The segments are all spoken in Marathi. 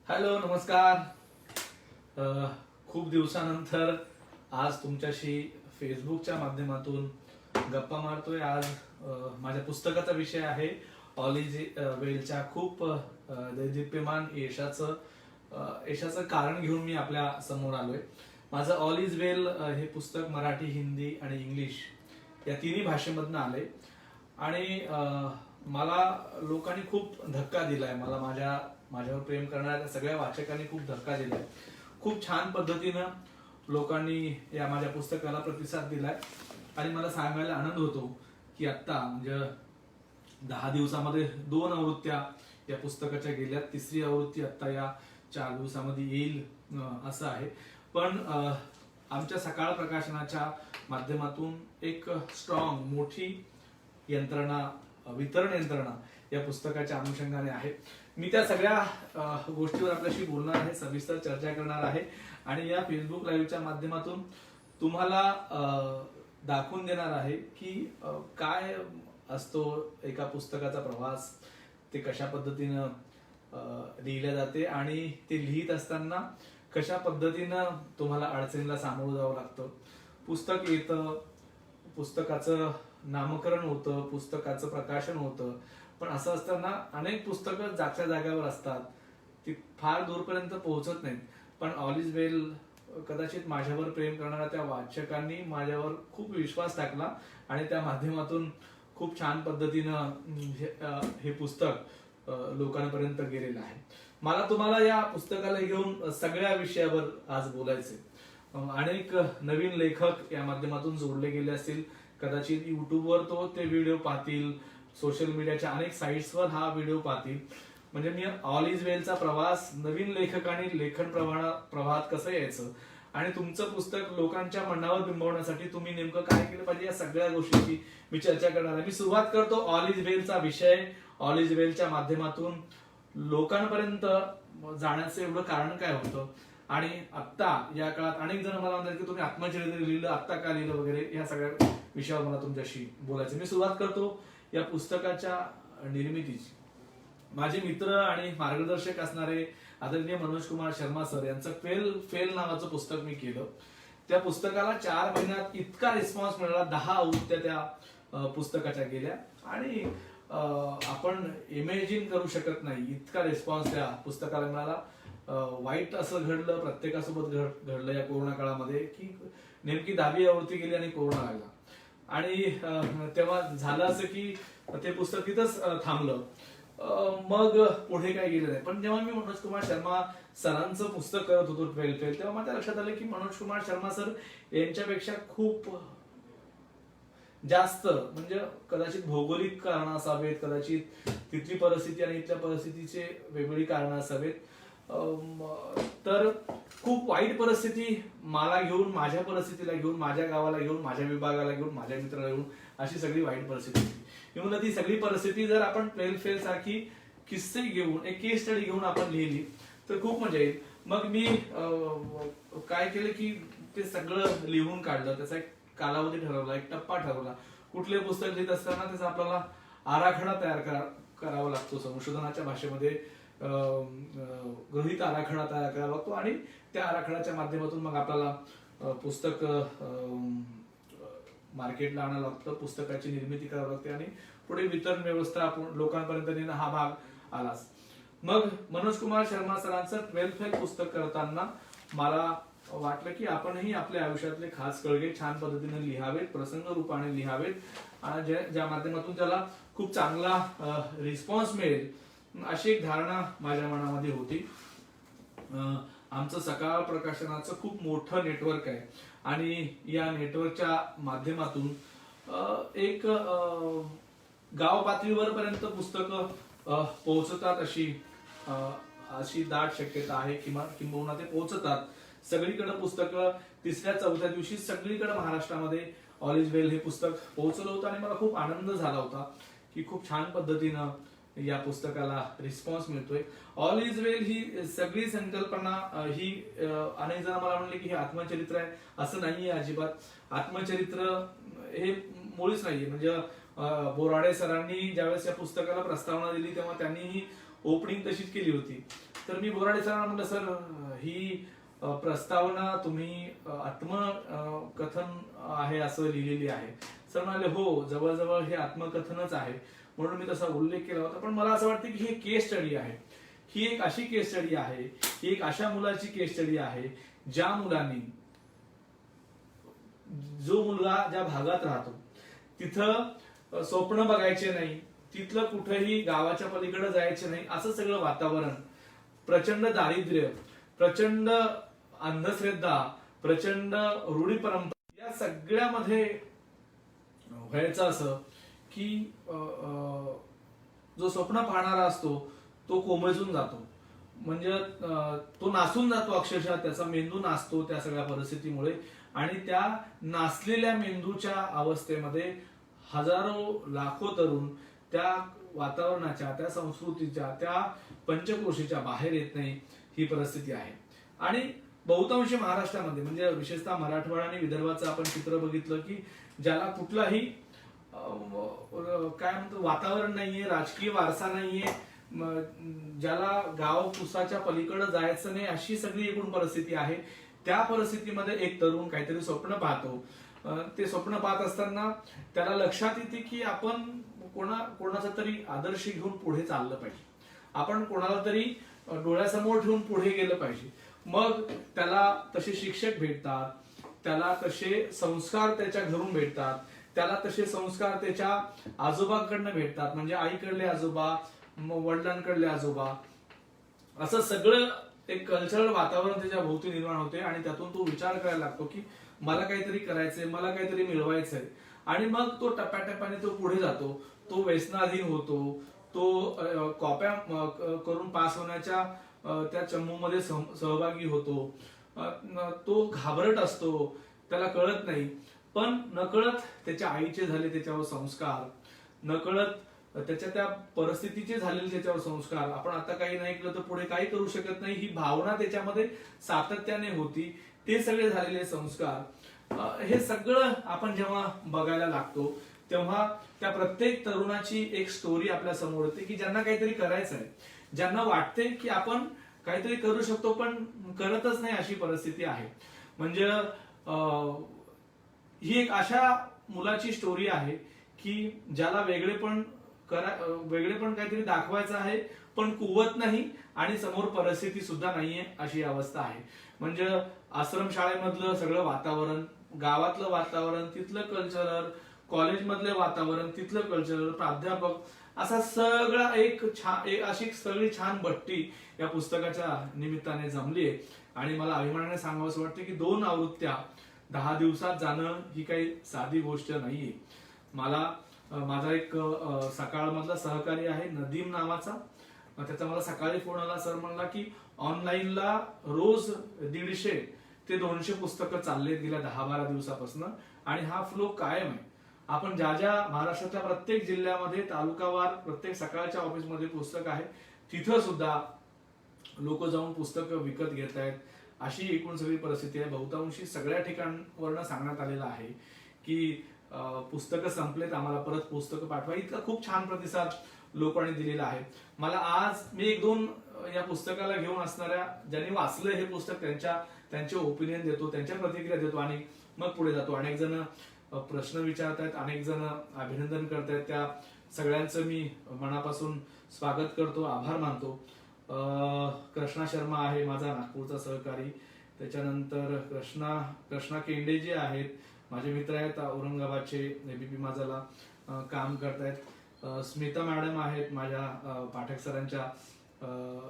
हॅलो, नमस्कार. खूप दिवसानंतर आज तुमच्याशी फेसबुकच्या माध्यमातून गप्पा मारतोय. आज माझ्या पुस्तकाचा विषय आहे ऑल इज वेलच्या खूप दैदिप्यमान यशाचं कारण घेऊन मी आपल्या समोर आलोय. माझं ऑल इज वेल हे पुस्तक मराठी, हिंदी आणि इंग्लिश या तिन्ही भाषेमधनं आलंय आणि मला लोकांनी खूप धक्का दिलाय. मला माझ्यावर प्रेम करणाऱ्या सगळ्या वाचकांनी खूप धक्का दिलाय. खूप छान पद्धतीनं लोकांनी या माझ्या पुस्तकाला प्रतिसाद दिलाय आणि मला सांगायला आनंद होतो की आत्ता म्हणजे 10 दिवसामध्ये 2 आवृत्त्या या पुस्तकाच्या गेल्या. तिसरी आवृत्ती आत्ता या 4 दिवसामध्ये येईल असं आहे. पण आमच्या सकाळ प्रकाशनाच्या माध्यमातून एक स्ट्रॉंग मोठी यंत्रणा, वितरण यंत्रणा या पुस्तकाच्या अनुषंगाने आहे. मी त्या सगळ्या गोष्टीवर आपल्याशी बोलणार आहे, सविस्तर चर्चा करणार आहे आणि या फेसबुक लाईव्हच्या माध्यमातून तुम्हाला दाखवून देणार आहे की काय असतो एका पुस्तकाचा प्रवास, ते कशा पद्धतीनं लिहिल्या जाते आणि ते लिहित असताना कशा पद्धतीनं तुम्हाला अडचणीला सामोरं जावं लागतं. पुस्तक येतं, पुस्तकाचं नामकरण होतं, पुस्तकाचं प्रकाशन होतं, पण असं असताना अनेक पुस्तकं जागच्या जागेवर असतात, ती फार दूरपर्यंत पोहोचत नाहीत. पण ऑल इज वेल कदाचित माझ्यावर प्रेम करणाऱ्या त्या वाचकांनी माझ्यावर खूप विश्वास टाकला आणि त्या माध्यमातून खूप छान पद्धतीनं हे पुस्तक लोकांपर्यंत गेलेलं आहे. मला तुम्हाला या पुस्तकाला घेऊन सगळ्या विषयावर आज बोलायचे. अनेक नवीन लेखक या माध्यमातून जोडले गेले असतील. कदाचित युट्यूबवर ते व्हिडिओ पाहतील, सोशल मीडियाच्या अनेक साईट्सवर हा व्हिडिओ पाहतील. म्हणजे मी ऑल इज वेलचा प्रवास, नवीन लेखकांनी लेखन प्रवाहात कसं यायचं आणि तुमचं पुस्तक लोकांच्या मनावर बिंबवण्यासाठी तुम्ही नेमकं काय केलं पाहिजे, या सगळ्या गोष्टींची मी चर्चा करणार आहे. मी सुरुवात करतो ऑल इज वेलचा विषय. ऑल इज वेलच्या माध्यमातून लोकांपर्यंत जाण्याचं एवढं कारण काय होतं आणि आत्ता या काळात अनेक जण मला म्हणतात की तुम्ही आत्मचरित्र लिहिलं, आत्ता का लिहिलं वगैरे, या सगळ्या विषयावर मला तुमच्याशी बोलायचं. मी सुरुवात करतो या पुस्तकाच्या निर्मितीची. माझे मित्र आणि मार्गदर्शक असणारे आदरणीय मनोज कुमार शर्मा सर यांचं फेल नावाचं पुस्तक मी केलं. त्या पुस्तकाला 4 महिन्यात इतका रिस्पॉन्स मिळाला. 10 आवृत्त्या त्या पुस्तकाच्या गेल्या आणि आपण इमॅजिन करू शकत नाही इतका रिस्पॉन्स त्या पुस्तकाला मिळाला. वाईट असं घडलं, प्रत्येकासोबत घडलं या कोरोना काळामध्ये की नेमकी 10वी आवृत्ती गेली आणि कोरोना लागला आणि तेव्हा झालं असं की ते पुस्तक तिथंच थांबलं. मग पुढे काय गेलं नाही. पण जेव्हा मी मनोज कुमार शर्मा सरांचं पुस्तक करत होतो 12 फेल, तेव्हा माझ्या लक्षात आलं की मनोज कुमार शर्मा सर यांच्यापेक्षा खूप जास्त, म्हणजे कदाचित भौगोलिक कारण असावेत, कदाचित तिथली परिस्थिती आणि इथल्या परिस्थितीचे वेगवेगळी कारण असावेत, तर खूप वाईट परिस्थिती मला घेऊन, माझ्या परिस्थितीला घेऊन, माझ्या गावाला घेऊन, माझ्या विभागाला घेऊन, माझ्या मित्राला घेऊन अशी सगळी वाईट परिस्थिती होती. म्हणून ती सगळी परिस्थिती जर आपण 12 फेल सारखी किस्से घेऊन, एक केस स्टडी घेऊन आपण लिहिली तर खूप मजा येईल. मग मी काय केलं की ते सगळं लिहून काढलं, त्याचा एक कालावधी ठरवला, एक टप्पा ठरवला. कुठले पुस्तक लिहित असताना त्याचा आपल्याला आराखडा तयार करावा लागतो. संशोधनाच्या भाषेमध्ये गृहीत आराखडा तयार करावा लागतो आणि त्या आराखड्याच्या माध्यमातून मग आपल्याला पुस्तक मार्केटला आणावं लागतं, पुस्तकाची निर्मिती करावी लागते आणि पुढे वितरण व्यवस्था लोकांपर्यंत नेणं हा भाग आलाच. मग मनोज कुमार शर्मा सरांचं 12 फेल पुस्तक करताना मला वाटलं की आपणही आपल्या आयुष्यातले खास कळगे छान पद्धतीने लिहावेत, प्रसंग रूपाने लिहावेत आणि ज्या माध्यमातून त्याला खूप चांगला रिस्पॉन्स मिळेल अशी एक धारणा माझ्या मनामध्ये होती. आमचं सकाळ प्रकाशनाचं खूप मोठं नेटवर्क आहे आणि या नेटवर्कच्या माध्यमातून एक गाव पातळीवर पर्यंत पुस्तकं पोहोचतात अशी दाट शक्यता आहे. किंबहुना ते पोहोचतात. सगळीकडे पुस्तकं 3-4 दिवशी सगळीकडे महाराष्ट्रामध्ये ऑल इज वेल हे पुस्तक पोहोचलं होतं आणि मला खूप आनंद झाला होता की खूप छान पद्धतीनं या पुस्तकाला रिस्पॉन्स मिळतोय. ऑल इज वेल ही सगळी संकल्पना ही अनेक जण मला म्हणले की हे आत्मचरित्र आहे. असं नाहीये अजिबात. आत्मचरित्र हे मुळीच नाहीये. म्हणजे बोराडे सरांनी ज्यावेळेस या पुस्तकाला प्रस्तावना दिली तेव्हा त्यांनी ही ओपनिंग तशीच केली होती. तर मी बोराडे सरांना म्हटलं, सर ही प्रस्तावना तुम्ही आत्मकथन आहे असं लिहिलेली आहे. सर म्हणाले हो, जवळजवळ हे आत्मकथनच आहे, म्हणून मी तसा उल्लेख केला होता. पण मला असं वाटतं की ही केस स्टडी आहे, ही एक अशी केस स्टडी आहे, ही एक अशा मुलाची केस स्टडी आहे ज्या मुलांनी, जो मुलगा ज्या भागात राहतो तिथं स्वप्न बघायचे नाही, तिथलं कुठेही गावाच्या पलीकडे जायचे नाही, असं सगळं वातावरण, प्रचंड दारिद्र्य, प्रचंड अंधश्रद्धा, प्रचंड रूढी परंपरा, या सगळ्यामध्ये व्हायचं असं की जो स्वप्न पाहणारा असतो तो कोमेजून जातो, म्हणजे तो नासून जातो, अक्षरशः त्याचा मेंदू नाचतो त्या सगळ्या परिस्थितीमुळे. आणि त्या नाचलेल्या मेंदूच्या अवस्थेमध्ये हजारो लाखो तरुण त्या वातावरणाच्या, त्या संस्कृतीच्या, त्या पंचक्रोशीच्या बाहेर येत नाही, ही परिस्थिती आहे. आणि बहुतांशी महाराष्ट्रामध्ये, म्हणजे विशेषतः मराठवाडा आणि विदर्भाचं आपण चित्र बघितलं की ज्याला कुठलाही काय म्हणतो वातावरण नाहीये, राजकीय वारसा नाहीये, ज्याला गाव पुसाच्या पलीकडे जायचं नाही, अशी सगळी एकूण परिस्थिती आहे. त्या परिस्थितीमध्ये एक तरुण काहीतरी स्वप्न पाहतो. ते स्वप्न पाहत असताना त्याला लक्षात येते की आपण कोणाचा तरी आदर्श घेऊन पुढे चाललं पाहिजे, आपण कोणाला तरी डोळ्यासमोर ठेवून पुढे गेलं पाहिजे. मग त्याला तसे शिक्षक भेटतात, त्याला तसे संस्कार त्याच्या घरून भेटतात, त्याला तसे संस्कार त्याच्या आजोबांकडनं भेटतात, म्हणजे आईकडले आजोबा, वडिलांकडले आजोबा, असं सगळं एक कल्चरल वातावरण त्याच्या भोवती निर्माण होते. आणि त्यातून तो विचार करायला लागतो की मला काहीतरी करायचंय, मला काहीतरी मिळवायचंय. आणि मग तो टप्प्याटप्प्याने तो पुढे जातो, तो व्यसनाधीन होतो, तो कॉप्या करून पास होण्याच्या त्या चमूमध्ये सहभागी होतो, तो घाबरट असतो, त्याला कळत नाही. पण नकळत त्याच्या आईचे झाले त्याच्यावर संस्कार, नकळत त्याच्या त्या परिस्थितीचे झालेले त्याच्यावर संस्कार, आपण आता काही नाही केलं तर पुढे काही करू शकत नाही, ही भावना त्याच्यामध्ये सातत्याने होती, ते सगळे झालेले संस्कार, हे सगळं आपण जेव्हा बघायला लागतो तेव्हा त्या प्रत्येक तरुणाची एक स्टोरी आपल्या समोर येते की ज्यांना काहीतरी करायचं आहे, ज्यांना वाटते की आपण काहीतरी करू शकतो पण करतच नाही, अशी परिस्थिती आहे. म्हणजे ही एक अशा मुलाची स्टोरी आहे की ज्याला वेगळेपण काहीतरी दाखवायचं आहे पण कुवत नाही आणि समोर परिस्थिती सुद्धा नाहीये, अशी अवस्था आहे. म्हणजे आश्रम शाळेमधलं सगळं वातावरण, गावातलं वातावरण, तिथलं कल्चरल, कॉलेजमधलं वातावरण, तिथलं कल्चरल, प्राध्यापक, असा सगळा एक अशी सगळी छान बट्टी या पुस्तकाच्या निमित्ताने जमलीये. आणि मला अभिमानाने सांगावंसं वाटतं की 2 आवृत्त्या 10 दिवसात जाणं ही काही साधी गोष्ट नाहीये. मला माझा एक सकाळ मधला सहकारी आहे नदीम नावाचा, त्याचा मला सकाळी फोन आला, सर म्हणला की ऑनलाईनला रोज 150 ते 200 पुस्तकं चाललेत गेल्या 10-12 दिवसापासून, आणि हा फ्लो कायम आहे. आपण ज्या महाराष्ट्राच्या प्रत्येक जिल्ह्यामध्ये तालुकावार प्रत्येक सकाळच्या ऑफिसमध्ये पुस्तक आहे, तिथं सुद्धा लोक जाऊन पुस्तकं विकत घेत आहेत, अशी एकूण सगळी परिस्थिती आहे. बहुतांशी सगळ्या ठिकाणांवरनं सांगण्यात आलेलं आहे की पुस्तकं संपलेत, आम्हाला परत पुस्तकं पाठवा. इतका खूप छान प्रतिसाद लोकांनी दिलेला आहे. मला आज मी 1-2 या पुस्तकाला घेऊन असणाऱ्या ज्यांनी वाचलं हे पुस्तक त्यांचे ओपिनियन देतो, त्यांच्या प्रतिक्रिया देतो आणि मग पुढे जातो. अनेक जण प्रश्न विचारतायत, अनेक जण अभिनंदन करतायत, त्या सगळ्यांचं मी मनापासून स्वागत करतो, आभार मानतो. कृष्णा शर्मा आहे माझा नागपूरचा सहकारी, त्याच्यानंतर कृष्णा केंडे जे आहेत माझे मित्र आहेत, औरंगाबादचे एबीपी माझाला काम करतायत. स्मिता मॅडम आहेत माझ्या पाठक सरांच्या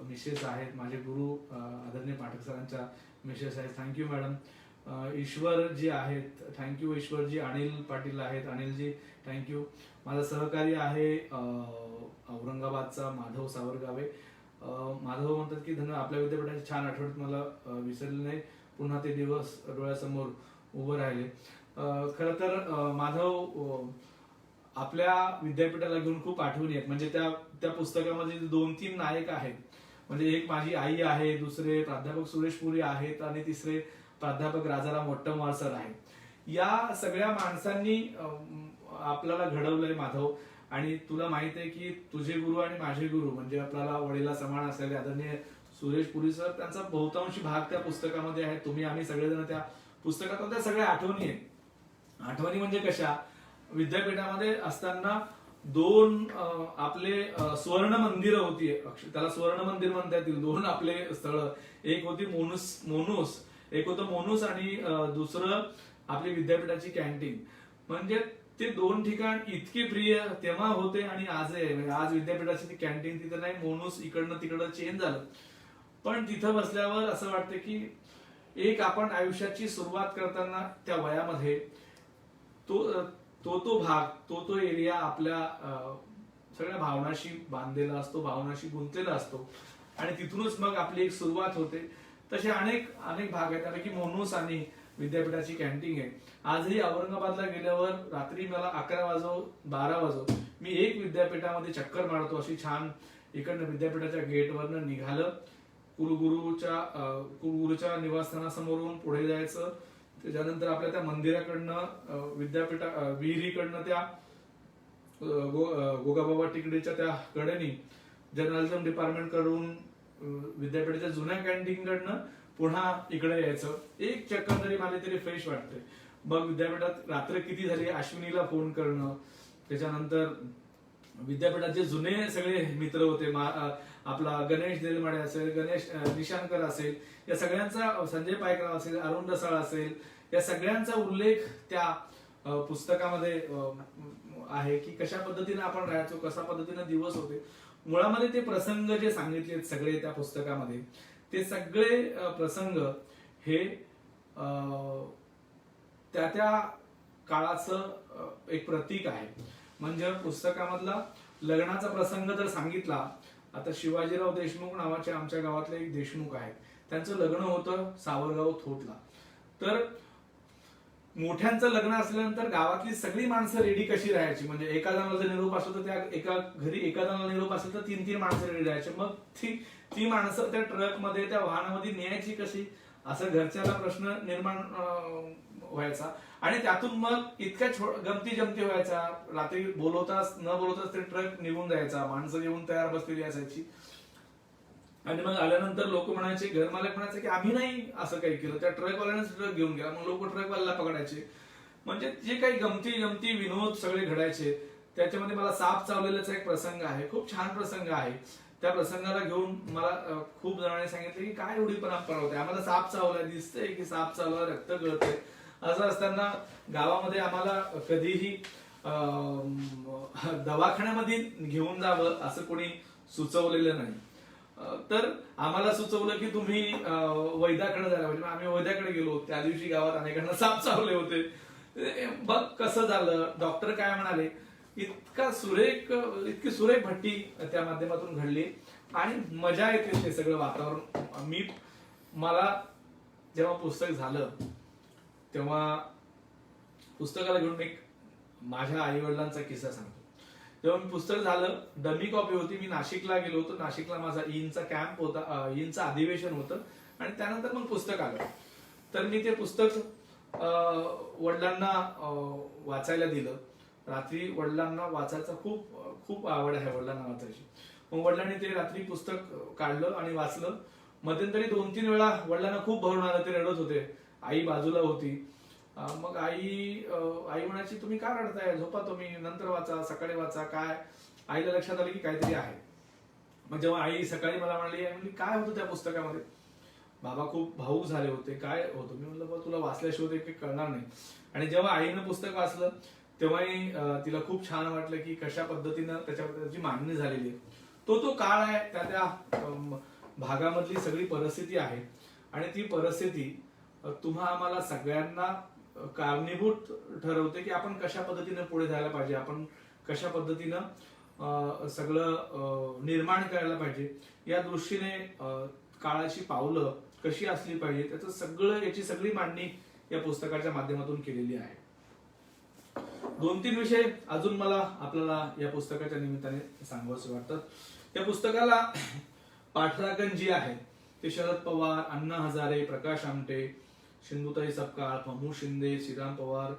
मिसेस आहेत, माझे गुरु आदरणीय पाठक सरांच्या मिसेस आहेत, थँक्यू मॅडम. ईश्वरजी आहेत, थँक्यू ईश्वरजी. अनिल पाटील आहेत, अनिलजी थँक्यू. माझा सहकारी आहे औरंगाबादचा माधव सावरगावे. माधव म्हणतात की धन्यवाद, आपल्या विद्यापीठाची छान आठवणीत मला विसरले नाही, पुन्हा ते दिवस डोळ्यासमोर उभं राहिले. खर तर माधव आपल्या विद्यापीठाला घेऊन खूप आठवणी आहेत. म्हणजे त्या पुस्तकामध्ये 2-3 नायक आहेत. म्हणजे एक माझी आई आहे, दुसरे प्राध्यापक सुरेश पुरी आहेत आणि तिसरे प्राध्यापक राजाराम वट्टमवार सर आहेत. या सगळ्या माणसांनी आपल्याला घडवलंय माधव. आणि तुला माहित आहे की तुझे गुरु आणि माझे गुरु म्हणजे आपल्याला वडीला समान असलेले आदरणीय सुरेश पुरी सर, त्यांचा बहुतांशी भाग त्या पुस्तकामध्ये आहे. तुम्ही आम्ही सगळेजण त्या पुस्तकात त्या सगळ्या आठवणी आहे. आठवणी म्हणजे कशा, विद्यापीठामध्ये असताना दोन आपले सुवर्ण मंदिर होती, त्याला सुवर्ण मंदिर म्हणता येतील, दोन आपले स्थळ. एक होती मोनूस, एक होतं मोनूस आणि दुसरं आपली विद्यापीठाची कॅन्टीन. म्हणजे ते दोन ठिकाण इतके प्रिय तेव्हा होते आणि आजही आहे. म्हणजे आज विद्यापीठाची ती कॅन्टीन तिथं नाही, मोनूस इकडनं तिकडं चेंज झालं. पण तिथं बसल्यावर असं वाटतं की एक आपण आयुष्याची सुरुवात करताना त्या वयामध्ये तो भाग, तो एरिया आपल्या सगळ्या भावनाशी बांधलेला असतो, भावनाशी गुंतलेला असतो आणि तिथूनच मग आपली एक सुरुवात होते. तसे अनेक अनेक भाग आहेत, त्यापैकी मोनूस आणि विद्यापीठाची कॅन्टीन आहे. आजही औरंगाबादला गेल्यावर रात्री मला 11 वाजो 12 वाजो मी एक विद्यापीठामध्ये चक्कर मारतो. अशी छान इकडनं विद्यापीठाच्या गेटवरनं निघालं, कुलगुरूच्या निवासस्थानासमोरून पुढे जायचं, त्याच्यानंतर आपल्या त्या मंदिराकडनं विहिरीकडनं त्या गोगाबाबा टिकडेच्या त्या कडेनी जर्नलिझम डिपार्टमेंट कडून विद्यापीठाच्या जुन्या कॅन्टीन कडनं पुन्हा इकडे यायचं. एक चक्कर जरी मारली तरी फ्रेश वाटते. मग विद्यापीठात रात्र किती झाली अश्विनीला फोन करणं, त्याच्यानंतर विद्यापीठाचे जुने सगळे मित्र होते, आपला गणेश देलमाडे असेल, गणेश निशांकर असेल, या सगळ्यांचा, संजय पायकराव असेल, अरुण रसाळ असेल, या सगळ्यांचा उल्लेख त्या पुस्तकामध्ये आहे की कशा पद्धतीने आपण राहायचो, कशा पद्धतीने दिवस होते. मुळामध्ये ते प्रसंग जे सांगितले सगळे त्या पुस्तकामध्ये, ते सगळे प्रसंग हे त्या काळाचं एक प्रतीक आहे. म्हणजे पुस्तकामधला लग्नाचा प्रसंग जर सांगितला, आता शिवाजीराव देशमुख नावाचे आमच्या गावातले एक देशमुख आहेत, त्यांचं लग्न होतं सावरगाव थोटला. तर मोठ्यांचं लग्न असल्यानंतर गावातली सगळी माणसं रेडी कशी राहायची, म्हणजे एका जणाला जर निरोप असला तर त्या एका घरी एका जणाला निरोप असेल तर 3-3 माणसं रेडी राहायची. मग ती माणसं त्या ट्रकमध्ये, त्या वाहनामध्ये न्यायची कशी, असं घरच्याला प्रश्न निर्माण व्हायचा. आणि त्यातून मग इतक्या गमती जमती व्हायचा, रात्री बोलवताच न बोलवताच ते ट्रक निघून जायचा, माणसं येऊन तयार बसलेली असायची. आणि मग आल्यानंतर लोक म्हणायचे, घरमालक म्हणायचे की आम्ही नाही असं काही केलं, त्या ट्रकवाल्यानेच ट्रक घेऊन गेला. मग लोक ट्रकवाल्याला पकडायचे. म्हणजे जे काही गमती जमती विनोद सगळे घडायचे. त्याच्यामध्ये मला साप चावलेल्याचा एक प्रसंग आहे, खूप छान प्रसंग आहे. त्या प्रसंगाला घेऊन मला खूप जणांनी सांगितलं की काय एवढी परंपरा होते, आम्हाला साप चावलाय, दिसतंय की साप चावला, रक्त गळतंय. असं असताना गावामध्ये आम्हाला कधीही दवाखान्यामध्ये घेऊन जावं असं कोणी सुचवलेलं नाही. तर आम्हाला सुचवलं की तुम्ही वैद्याकडे जायला पाहिजे. आम्ही वैद्याकडे गेलो. त्या दिवशी गावात अनेकांना साप चावले होते. बघ कसं झालं, डॉक्टर काय म्हणाले, इतकी सुरेख भट्टी त्या माध्यमातून घडली आणि मजा येते ते सगळं वातावरण. मला जेव्हा पुस्तक झालं तेव्हा पुस्तकाला घेऊन एक माझ्या आई वडिलांचा किस्सा सांगतो. जेव्हा मी पुस्तक झालं, डमी कॉपी होती, मी नाशिकला गेलो होतो. नाशिकला माझा ईनचा कॅम्प होता, ईनचं अधिवेशन होतं आणि त्यानंतर मग पुस्तक आलं. तर मी ते पुस्तक वडिलांना वाचायला दिलं. रात्री वडिलांना वाचायचा खूप आवड आहे वडिलांना वाचायची. मग वडिलांनी ते रात्री पुस्तक काढलं आणि वाचलं. मध्यंतरी 2-3 वेळा वडिलांना खूप भरून आलं, ते रडत होते. आई बाजूला होती. मग आई म्हणायची, तुम्ही का रडताय, झोपा तुम्ही, नंतर वाचा, सकाळी वाचा. काय, आईला लक्षात आलं की काहीतरी आहे. मग जेव्हा आई सकाळी मला म्हणली काय होतं त्या पुस्तकामध्ये, बाबा खूप भावूक झाले होते, काय होतं. मी म्हणलं बा तुला वाचल्याशिवाय ते कळणार नाही. आणि जेव्हा आईनं पुस्तक वाचलं तेव्हाही तिला खूप छान वाटलं की कशा पद्धतीनं त्याची मांडणी झालेली आहे. तो काळ आहे, त्या भागामधली सगळी परिस्थिती आहे आणि ती परिस्थिती तुम्हा आम्हाला सगळ्यांना कारणीभूत ठरवते की आपण कशा पद्धतीने पुढे जायला पाहिजे, आपण कशा पद्धतीनं सगळं निर्माण करायला पाहिजे. या दृष्टीने काळाची पावलं कशी असली पाहिजे, याची सगळी मांडणी या पुस्तकाच्या माध्यमातून केलेली आहे. 2-3 विषय अजून मला आपल्याला या पुस्तकाच्या निमित्ताने सांगावंसे वाटतात. या पुस्तकाला पाठराखण जी आहे ते शरद पवार, अण्णा हजारे, प्रकाश आमटे, सिंधुताई सपकाळ, फमू शिंदे, श्रीराम पवार,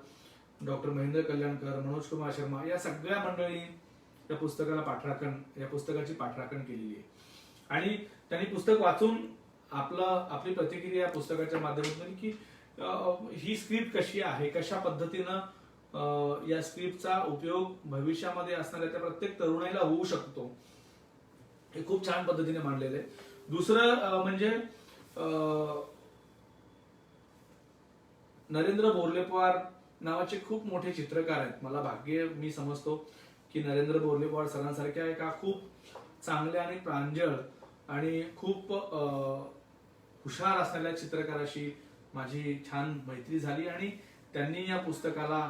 डॉक्टर महेंद्र कल्याणकर, मनोज कुमार शर्मा, या सगळ्या मंडळी या पुस्तकाची पाठराखण केलेली आहे. आणि त्यांनी पुस्तक वाचून आपली प्रतिक्रिया पुस्तकाच्या माध्यमातून की ही स्क्रिप्ट कशी आहे, कशा पद्धतीनं या स्क्रिप्टचा उपयोग भविष्यामध्ये असणाऱ्या त्या प्रत्येक तरुणाईला होऊ शकतो, हे खूप छान पद्धतीने मांडलेलं आहे. दुसरं म्हणजे नरेंद्र बोर्ले पवार नावाचे खूप मोठे चित्रकार आहेत. मला भाग्य मी समजतो की नरेंद्र बोर्ले पवार सरांसारख्या एका खूप चांगल्या आणि प्रांजळ आणि खूप हुशार असलेल्या चित्रकाराशी माझी छान मैत्री झाली आणि त्यांनी या पुस्तकाला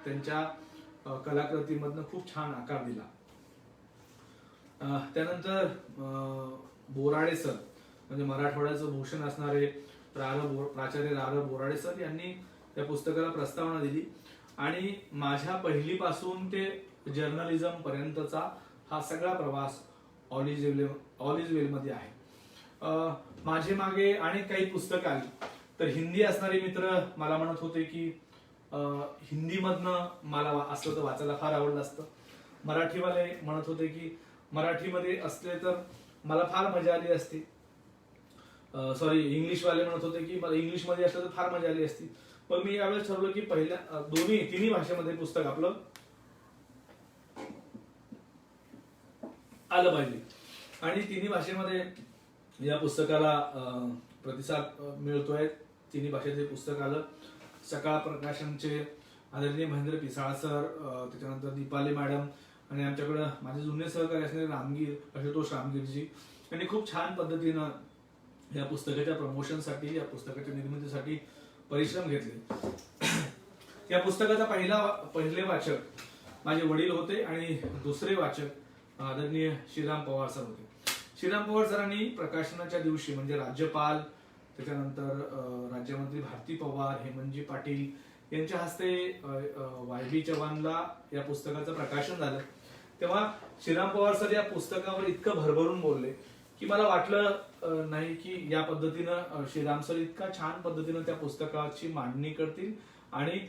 त्यांच्या कलाकृतीमधनं खूप छान आकार दिला. त्यानंतर बोराडे सर म्हणजे मराठवाड्याचं भूषण असणारे प्राचार्य बोराडे सर यांनी त्या पुस्तकाला प्रस्तावना दिली आणि माझ्या पहिलीपासून ते जर्नलिझम पर्यंतचा हा सगळा प्रवास ऑल इज वेल मध्ये आहे. माझे मागे अनेक काही पुस्तकं आली तर हिंदी असणारे मित्र मला म्हणत होते की हिंदीमधनं मला असलं तर वाचायला फार आवडलं असतं. मराठीवाले म्हणत होते की मराठीमध्ये असले तर मला फार मजा आली असती. इंग्लिशवाले म्हणत होते की मला इंग्लिशमध्ये असलं तर फार मजा आली असती. पण मी यावेळेस ठरवलं की पहिल्या तिन्ही भाषेमध्ये पुस्तक आपलं आलं पाहिजे आणि तिन्ही भाषेमध्ये या पुस्तकाला प्रतिसाद मिळतोय. तिन्ही भाषेचे पुस्तक आलं. सकाळ प्रकाशनचे आदरणीय महेंद्र पिसाळ सर, त्याच्यानंतर दीपाली मॅडम आणि आमच्याकडे माझे जुने सहकारी असणारे आशुतोष रामगीरजी यांनी खूप छान पद्धतीनं या पुस्तकाच्या प्रमोशनसाठी, या पुस्तकाच्या निर्मितीसाठी परिश्रम घेतले. या पुस्तकाचा पहिले वाचक माझे वडील होते आणि दुसरे वाचक आदरणीय श्रीराम पवार सर होते. श्रीराम पवार सरांनी प्रकाशनाच्या दिवशी म्हणजे राज्यपाल, त्याच्यानंतर राज्यमंत्री भारती पवार, हेमंतजी पाटील यांच्या हस्ते वाय.बी. चव्हाणला या पुस्तकाचं प्रकाशन झालं. तेव्हा श्रीराम पवार सर या पुस्तकावर इतकं भरभरून बोलले की मला वाटलं नाही की या पद्धतीनं श्रीराम सर इतका छान पद्धतीनं त्या पुस्तकाची मांडणी करतील आणि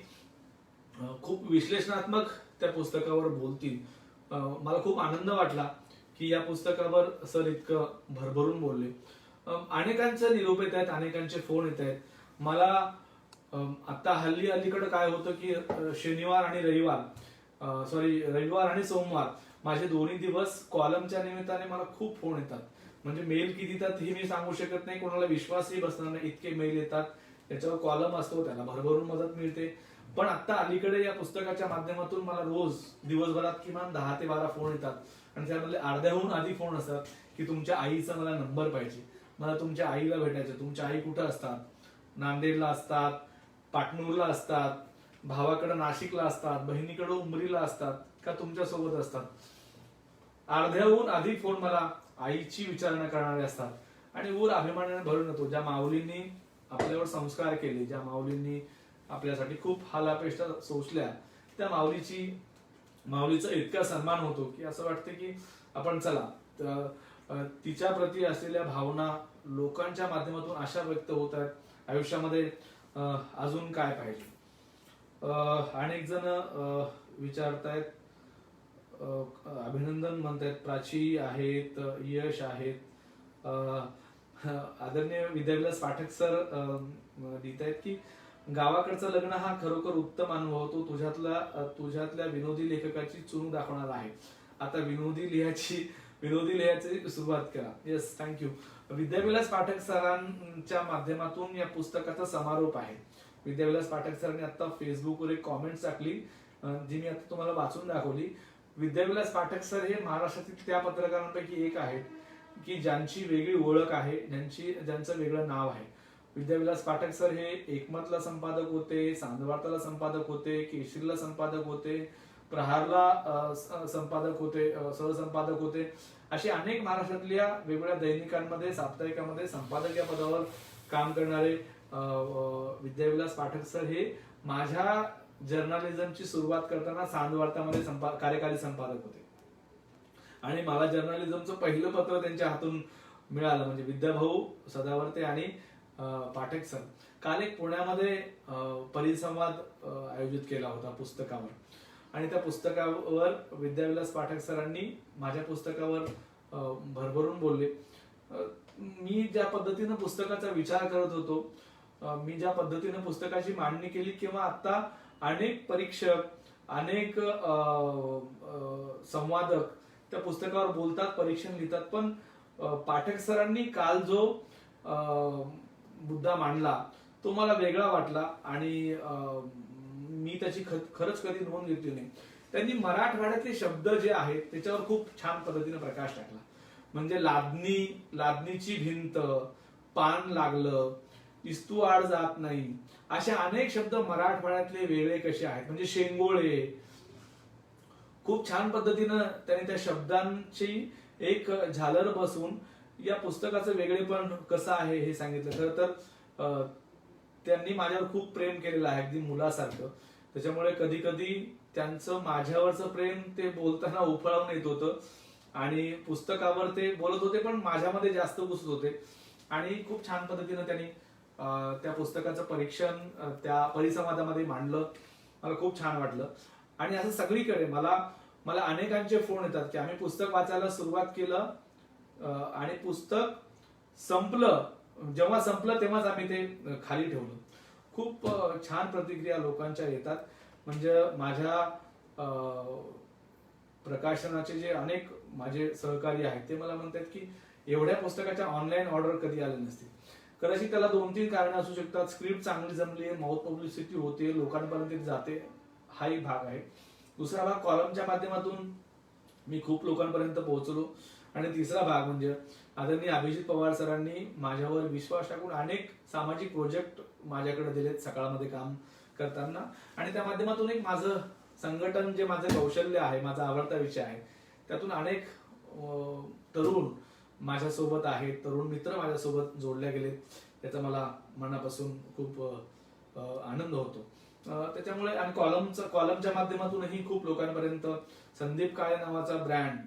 खूप विश्लेषणात्मक त्या पुस्तकावर बोलतील. मला खूप आनंद वाटला की या पुस्तकावर सर इतकं भरभरून बोलले. अनेकांचे निरोप येत आहेत, अनेकांचे फोन येत आहेत. मला आता अलीकडे काय होतं की रविवार आणि सोमवार माझे दोन्ही दिवस कॉलमच्या निमित्ताने मला खूप फोन येतात. म्हणजे मेल किती येतात हे मी सांगू शकत नाही, कोणाला विश्वासही बसणार नाही, इतके मेल येतात. त्याच्यावर कॉलम असतो, त्याला भरभरून मदत मिळते. पण आता अलीकडे या पुस्तकाच्या माध्यमातून मला रोज दिवसभरात किमान 10 ते 12 फोन येतात आणि त्यामधले अर्ध्याहून अधिक फोन असतात की तुमच्या आईचा मला नंबर पाहिजे, मला तुमच्या आईला भेटायचं. तुमच्या आई कुठं असतात? नांदेडला असतात, पाटणूरला असतात, भावाकडे नाशिकला असतात, बहिणीकडे उमरीला असतात का तुमच्या सोबत असतात? अर्ध्याहून अधिक फोन मला आईची विचारणा करणारे असतात आणि ऊर अभिमानाने भरून येतो. ज्या माऊलींनी आपल्यावर संस्कार केले, ज्या माऊलींनी आपल्यासाठी खूप हालापेष्टा सोसल्या, त्या माऊलीचा इतका सन्मान होतो की असं वाटतं की आपण चला तिच्या प्रती असलेल्या भावना लोकांच्या माध्यमातून अशा व्यक्त होत आहेत आयुष्यामध्ये अजून काय पाहिजे. अनेक जण विचारतायत, अभिनंदन म्हणतायत, प्राची आहेत, यश आहेत, आदरणीय विद्याविलास पाठक सर लिहित आहेत की गावाकडचं लग्न हा खरोखर उत्तम अनुभव, तो तुझ्यातल्या विनोदी लेखकाची चूक दाखवणार आहे. आता विनोदी लिहायची सुरुवात करा. Yes, thank you. विद्याविलास पाठक सरांच्या माध्यमातून या पुस्तकाचा समारोप आहे. विद्याविलास पाठक सरांनी आता फेसबुकवर एक कॉमेंट टाकली जी मी आता तुम्हाला वाचून दाखवली. विद्याविलास पाठक सर हे महाराष्ट्रातील त्या पत्रकारांपैकी एक आहेत की ज्यांची वेगळी ओळख आहे, ज्यांचं वेगळं नाव आहे. विद्याविलास पाठक सर हे एकमतला संपादक होते, चांदवार्ताला संपादक होते, केसरीला संपादक होते, प्रहारला संपादक होते, सहसंपादक होते. असे अनेक महाराष्ट्रातल्या वेगवेगळ्या दैनिकांमध्ये, साप्ताहिकामध्ये संपादक या पदावर काम करणारे विद्याविलास पाठक सर हे माझ्या जर्नलिझमची सुरुवात करताना चांदवार्तामध्ये कार्यकारी संपादक होते आणि मला जर्नलिझमचं पहिलं पत्र त्यांच्या हातून मिळालं म्हणजे विद्याभाऊ सदावर्ते आणि पाठक सर. काल एक पुण्यामध्ये परिसंवाद आयोजित केला होता पुस्तकावर आणि त्या पुस्तकावर विद्याविलास पाठक सरांनी माझ्या पुस्तकावर भरभरून बोलले. मी ज्या पद्धतीनं पुस्तकाचा विचार करत होतो, मी ज्या पद्धतीनं पुस्तकाची मांडणी केली, किंवा आता अनेक परीक्षक, अनेक संवादक त्या पुस्तकावर बोलतात, परीक्षण लिहितात, पण पाठक सरांनी काल जो मुद्दा मांडला तो मला वेगळा वाटला आणि मी त्याची खरंच कधी नोंद घेतली नाही. त्यांनी मराठवाड्यातले शब्द जे आहेत त्याच्यावर खूप छान पद्धतीने प्रकाश टाकला. म्हणजे लादणीची भिंत, पान लागलं, इस्तू आड जात नाही, असे अनेक शब्द मराठवाड्यातले वेगळे कसे आहेत. म्हणजे शेंगोळे, खूप छान पद्धतीनं त्यांनी त्या शब्दांची एक झालर बसवून या पुस्तकाचं वेगळेपण कसं आहे हे सांगितलं. खरं तर त्यांनी माझ्यावर खूप प्रेम केलेलं आहे, अगदी मुलासारखं. त्याच्यामुळे कधी कधी त्यांचं माझ्यावरचं प्रेम ते बोलताना उफाळून येत होतं आणि पुस्तकावर ते बोलत होते पण माझ्यामध्ये जास्त घुसत होते. आणि खूप छान पद्धतीनं त्यांनी त्या पुस्तकाचं परीक्षण त्या परिसंवादामध्ये मांडलं. मला खूप छान वाटलं. आणि असं सगळीकडे मला अनेकांचे फोन येतात की आम्ही पुस्तक वाचायला सुरुवात केलं आणि पुस्तक संपलं, जेव्हा संपलं तेव्हाच आम्ही ते खाली ठेवलं. खूप छान प्रतिक्रिया लोकांच्या येतात. म्हणजे माझ्या प्रकाशनाचे जे अनेक माझे सहकारी आहेत ते मला म्हणतात की एवढ्या पुस्तकाच्या ऑनलाईन ऑर्डर कधी आल्या नसतील. कदाचित त्याला 2-3 कारण असू शकतात. स्क्रिप्ट चांगली जमली, माउथ पब्लिसिटी होते, लोकांपर्यंत जाते, हा एक भाग आहे. दुसरा भाग कॉलमच्या माध्यमातून मी खूप लोकांपर्यंत पोहोचलो. आणि तिसरा भाग म्हणजे आदरणीय अभिजित पवार सरांनी माझ्यावर विश्वास टाकून अनेक सामाजिक प्रोजेक्ट माझ्याकडे दिलेत सकाळमध्ये काम करताना. आणि त्या माध्यमातून एक माझं संघटन, जे माझं कौशल्य आहे, माझा आवडता विषय आहे, त्यातून अनेक तरुण माझ्यासोबत आहेत, तरुण मित्र माझ्यासोबत जोडले गेलेत. त्याचा मला मनापासून खूप आनंद होतो. त्याच्यामुळे आणि कॉलमच्या माध्यमातूनही खूप लोकांपर्यंत संदीप काळे नावाचा ब्रँड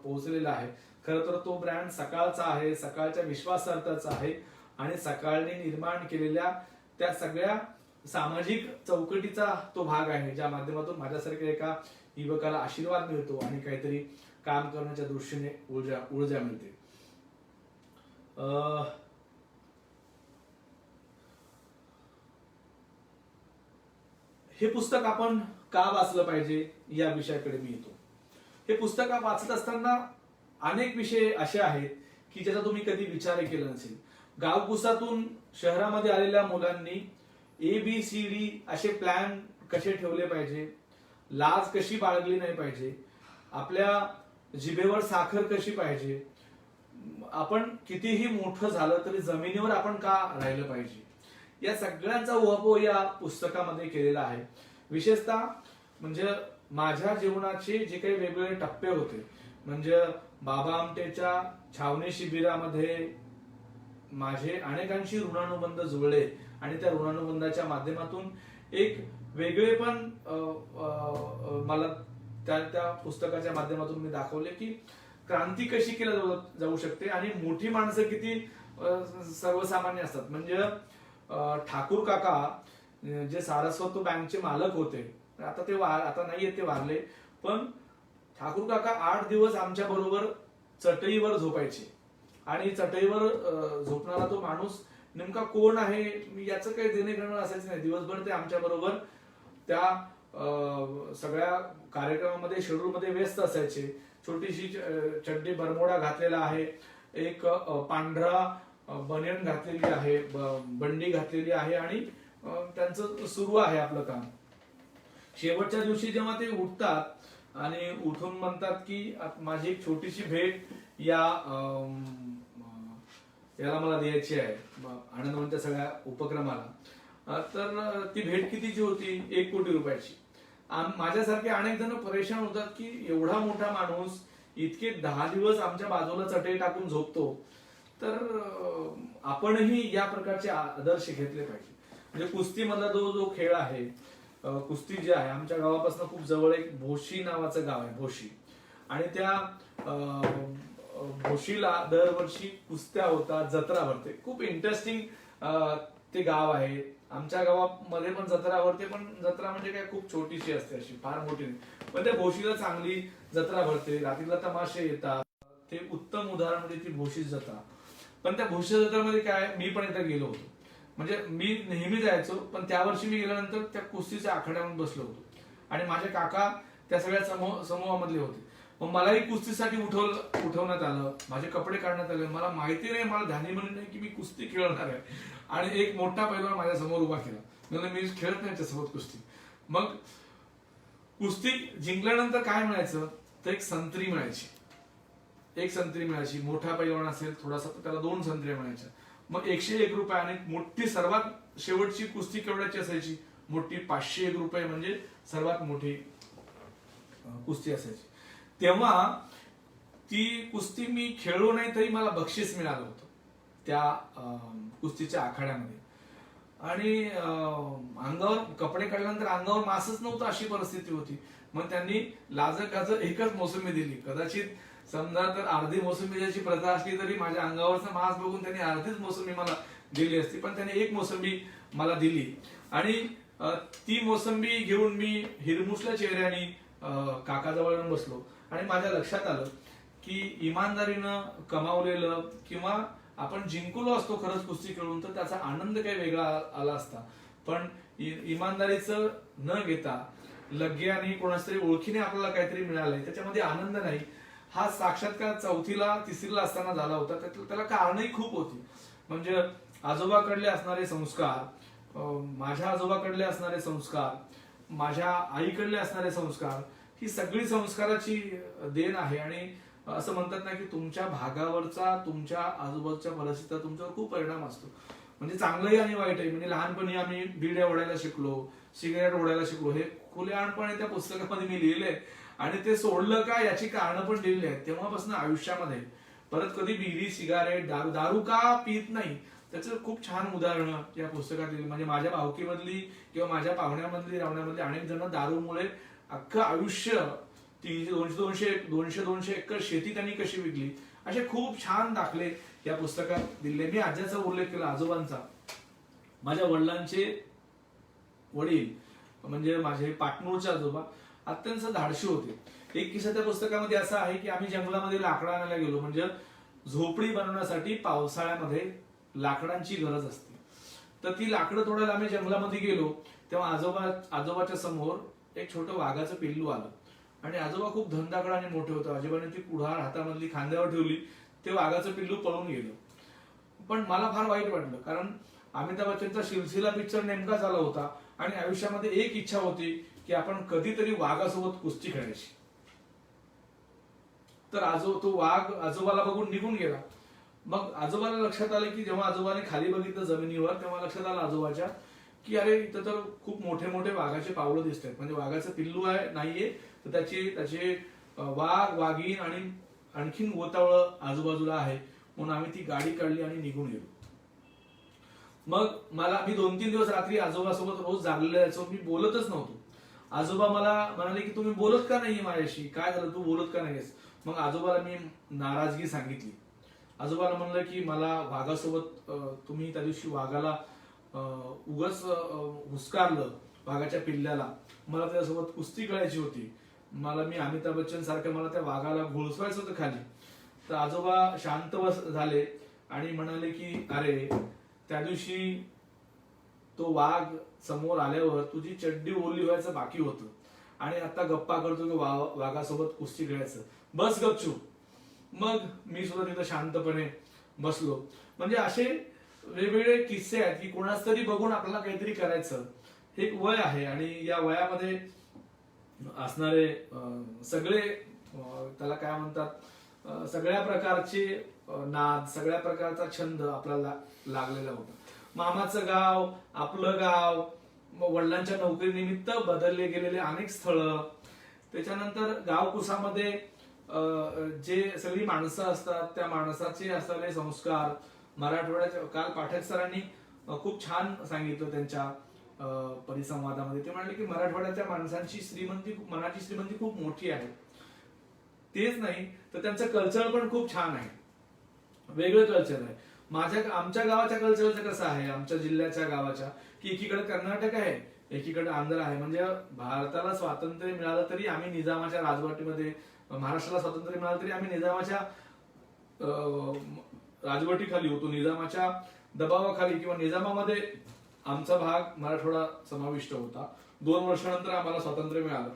पोहोचलेला आहे. खरं तर तो ब्रँड सकाळचा आहे, सकाळच्या विश्वासार्थाचा आहे आणि सकाळने निर्माण केलेल्या त्या सगळ्या सामाजिक चौकटीचा तो भाग आहे, ज्या माध्यमातून माझ्यासारख्या एका युवकाला आशीर्वाद मिळतो आणि काहीतरी काम करण्याच्या दृष्टीने ऊर्जा मिळते. हे पुस्तक आपण का वाचलं पाहिजे या विषयाकडे मी येतो. हे पुस्तक वाचत असताना अनेक विषय असे आहेत की ज्याचा तुम्ही कधी विचार केला नसेल. गावकुसातून शहरामध्ये आलेल्या मुलांनी ABCD असे प्लॅन कसे ठेवले पाहिजे, लाज कशी बाळगली नाही पाहिजे, आपल्या जिभेवर साखर कशी पाहिजे, आपण कितीही मोठं झालं तरी जमिनीवर आपण का राहिलं पाहिजे, या सगळ्यांचा उहापोह या पुस्तकामध्ये केलेला आहे. विशेषतः म्हणजे माझ्या जीवनाचे जे काही वेगवेगळे टप्पे होते, म्हणजे बाबा आमटेच्या छावणी शिबिरामध्ये माझे अनेकांशी ऋणानुबंध जुळले आणि त्या ऋणानुबंधाच्या माध्यमातून एक वेगळेपण मला त्या पुस्तकाच्या माध्यमातून मी दाखवले की क्रांती कशी केली जाऊ शकते आणि मोठी माणसं किती सर्वसामान्य असतात. म्हणजे ठाकूर काका जे सारस्वत बँकचे मालक होते, आता नाहीये, ते वारले, पण ठाकूर काका 8 दिवस आमच्या बरोबर चटईवर झोपायचे आणि चटईवर झोपणारा तो माणूस नेमका कोण आहे याचं काही देणे घेणं असायचं नाही. दिवसभर ते आमच्या बरोबर त्या सगळ्या कार्यक्रमामध्ये, शेड्यूलमध्ये व्यस्त असायचे. छोटीशी चड्डी बरमोडा घातलेला आहे, एक पांढरा बनियन घातलेली आहे, बंडी घातलेली आहे आणि त्यांचं सुरू आहे आपलं काम. शेवटच्या दिवशी जेव्हा ते उठतात आणि उठून म्हणतात की माझी एक छोटीशी भेट याला मला द्यायची आहे, आनंदवनच्या सगळ्या उपक्रमाला, तर ती भेट कितीची होती? 1 कोटी रुपयाची. माझ्यासारखे अनेक जण परेशान होतात की एवढा मोठा माणूस इतके 10 दिवस आमच्या बाजूला चटई टाकून झोपतो, तर आपणही या प्रकारचे आदर्श घेतले पाहिजे. म्हणजे कुस्तीमधला जो खेळ आहे, कुस्ती जे आहे, आमच्या गावापासून खूप जवळ एक भोशी नावाचं गाव आहे, भोशी, आणि त्या भोशीला दरवर्षी कुस्त्या होतात, जत्रा भरते. खूप इंटरेस्टिंग ते गाव आहे. आमच्या गावामध्ये पण जत्रा भरते, पण जत्रा म्हणजे काय खूप छोटीशी असते, अशी फार मोठी नाही, पण त्या भोशीला चांगली जत्रा भरते. रात्रीला तमाशे येतात, ते उत्तम उदाहरण म्हणजे ती भोशीच जत्रा. पण त्या भोशी जत्रेमध्ये काय, मी पण एकदा गेलो होतो. म्हणजे मी नेहमी जायचो, पण त्या वर्षी मी गेल्यानंतर त्या कुस्तीच्या आखाड्यामध्ये बसलो होतो आणि माझे काका त्या सगळ्या समूहामधले होते. मग मलाही कुस्तीसाठी उठवण्यात आलं, माझे कपडे काढण्यात आले. मला माहिती नाही, मला ध्यानी नाही की मी कुस्ती खेळणार आहे. आणि एक मोठा पैलवान माझ्या समोर उभा केला. मी खेळत नाही त्याच्यासोबत कुस्ती. मग कुस्ती जिंकल्यानंतर काय मिळायचं, तर एक संत्री मिळायची. मोठा पैलवान असेल थोडासा तर त्याला 2 संत्र्या मिळायच्या. मग 101 रुपये. आणि मोठी सर्वात शेवटची कुस्ती केवढ्याची असायची, मोठी 501 रुपये म्हणजे सर्वात मोठी कुस्ती असायची. तेव्हा ती कुस्ती मी खेळलो नाही तरी मला बक्षीस मिळालं होतं त्या कुस्तीच्या आखाड्यामध्ये. आणि अंगावर कपडे काढल्यानंतर अंगावर मासच नव्हतं, अशी परिस्थिती होती. मग त्यांनी लाजकाज एकच मोसंबी दिली. कदाचित समजा तर अर्धी मोसंबी द्यायची प्रथा असली तरी माझ्या अंगावरचा मास बघून त्यांनी अर्धीच मोसंबी मला दिली असती, पण त्याने एक मोसंबी मला दिली. आणि ती मोसंबी घेऊन मी हिरमुसल्या चेहऱ्याने काकाजवळ येऊन बसलो आणि माझ्या लक्षात आलं की इमानदारीनं कमावलेलं किंवा आपण जिंकलो असतो खरंच कुस्ती खेळून तर त्याचा आनंद काही वेगळा आला असता. पण इमानदारीचं न घेता लग्ग्याने कोणाच तरी ओळखीने आपल्याला काहीतरी मिळालंय त्याच्यामध्ये आनंद नाही. हा साक्षात्कार 4थीला 3रीला असताना झाला होता. त्याला कारणही खूप होती. म्हणजे आजोबाकडले असणारे संस्कार, माझ्या आजोबाकडले असणारे संस्कार, माझ्या आईकडले असणारे संस्कार, ही सगळी संस्काराची देण आहे. आणि असं म्हणतात ना की तुमच्या भागावरचा, तुमच्या आजूबाजूच्या परिस्थितीचा तुमच्यावर खूप परिणाम असतो. म्हणजे चांगलंही आणि वाईटही. म्हणजे लहानपणी आम्ही बिड्या ओढायला शिकलो, सिगारेट ओढायला शिकलो, हे खुलेपणे त्या पुस्तकामध्ये मी लिहिलंय. आणि ते सोडलं का याची कारणं पण लिहिली आहेत. तेव्हापासून आयुष्यामध्ये परत कधी बिडी, सिगारेट, दारू का पित नाही त्याचं खूप छान उदाहरणं या पुस्तकात लिहिली. म्हणजे माझ्या भावकीमधली किंवा माझ्या पाहुण्यामधली रावण्यामधली अनेक जण दारूमुळे अख्खं आयुष्य 200 एकर शेती त्यांनी कशी विकली, असे खूप छान दाखले या पुस्तकात दिले. मी आज्याचा उल्लेख केला, आजोबांचा. माझ्या वडिलांचे वडील म्हणजे माझे पाटणूरचे आजोबा अत्यंत धाडशी होते. एक किस्सा त्या पुस्तकामध्ये असा आहे की आम्ही जंगलामध्ये लाकडं आणायला गेलो. म्हणजे झोपडी बनवण्यासाठी पावसाळ्यामध्ये लाकडांची गरज असते. तर ती लाकडं तोडायला आम्ही जंगलामध्ये गेलो तेव्हा आजोबाच्या समोर एक छोटं वाघाचं पिल्लू आलं. आणि आजोबा खूप धंदाकड आणि मोठे होते. आजोबाने ती कुऱ्हाड हातामधली खांद्यावर ठेवली, ते वाघाचं पिल्लू पळून गेलं. पण मला फार वाईट वाटलं, कारण अमिताभ बच्चनचा सिलसिला पिक्चर नेमका झाला होता आणि आयुष्यामध्ये एक इच्छा होती की आपण कधीतरी वाघासोबत कुस्ती खेळायची. तर तो वाघ आजोबाला बघून निघून गेला. मग आजोबाला लक्षात आलं की जेव्हा आजोबाने खाली बघितलं जमिनीवर तेव्हा लक्षात आलं आजोबाच्या की अरे इथं तर खूप मोठे मोठे वाघाचे पावलं दिसत आहेत. म्हणजे वाघाचं पिल्लू आहे नाहीये, तर त्याचे वाघ, वाघीण आणि आणखीन गोतावळं आजूबाजूला आहे. म्हणून आम्ही ती गाडी काढली आणि निघून गेलो. मग मी 2-3 दिवस रात्री आजोबासोबत रोज जागलेलो यायचो. मी बोलतच नव्हतो. आजोबा मला म्हणाले की तुम्ही बोलत का नाहीये माझ्याशी, काय झालं तू बोलत का नाहीयेस. मग आजोबाला मी नाराजगी सांगितली. आजोबाला म्हणलं की मला वाघासोबत तुम्ही त्या दिवशी वाघाला उगाच हुसकारलं, वाघाच्या पिल्ल्याला. मला त्याच्यासोबत कुस्ती खेळायची होती. मी अमिताभ बच्चन सारखं मला त्या वाघाला घोळसवायचं होतं खाली. तर आजोबा शांत झाले आणि म्हणाले की अरे त्या दिवशी तो वाघ समोर आल्यावर तुझी चड्डी ओली व्हायचं बाकी होतं आणि आता गप्पा करतो की वाघासोबत कुस्ती खेळायचं, बस गपचूप. मग मी सुद्धा तिथं शांतपणे बसलो. म्हणजे असे वेगवेगळे किस्से आहेत की कोणाच तरी बघून आपल्याला काहीतरी करायचं, हे एक वय आहे. आणि या वयामध्ये असणारे सगळे त्याला काय म्हणतात, सगळ्या प्रकारचे नाद, सगळ्या प्रकारचा छंद आपल्याला लागलेला होता. मामाचं गाव, आपलं गाव, वडिलांच्या नोकरीनिमित्त बदलले गेलेले अनेक स्थळं, त्याच्यानंतर गावकुसामध्ये जे सगळी माणसं असतात त्या माणसाचे असलेले संस्कार. मराठवाड्याच्या काल पाठक सरांनी खूप छान सांगितलं त्यांच्या परिसंवादामध्ये. ते म्हणाले की मराठवाड्याच्या माणसांची मनाची श्रीमंती खूप मोठी आहे. तेच नाही तर त्यांचं कल्चर पण खूप छान आहे, वेगळं कल्चर आहे. आमच्या गावाच्या कल्चरचं कसं आहे, आमच्या जिल्ह्याच्या गावाच्या, की एकीकडे कर्नाटक आहे, एकीकडे आंध्र आहे. म्हणजे भारताला स्वातंत्र्य मिळालं तरी आम्ही निजामाच्या राजवटीमध्ये, महाराष्ट्राला स्वातंत्र्य मिळालं तरी आम्ही निजामाच्या राजवटीखाली होतो, निजामाच्या दबावाखाली किंवा निजामामध्ये आमचा भाग मराठवाडा समाविष्ट होता. 2 वर्षानंतर आम्हाला स्वातंत्र्य मिळालं.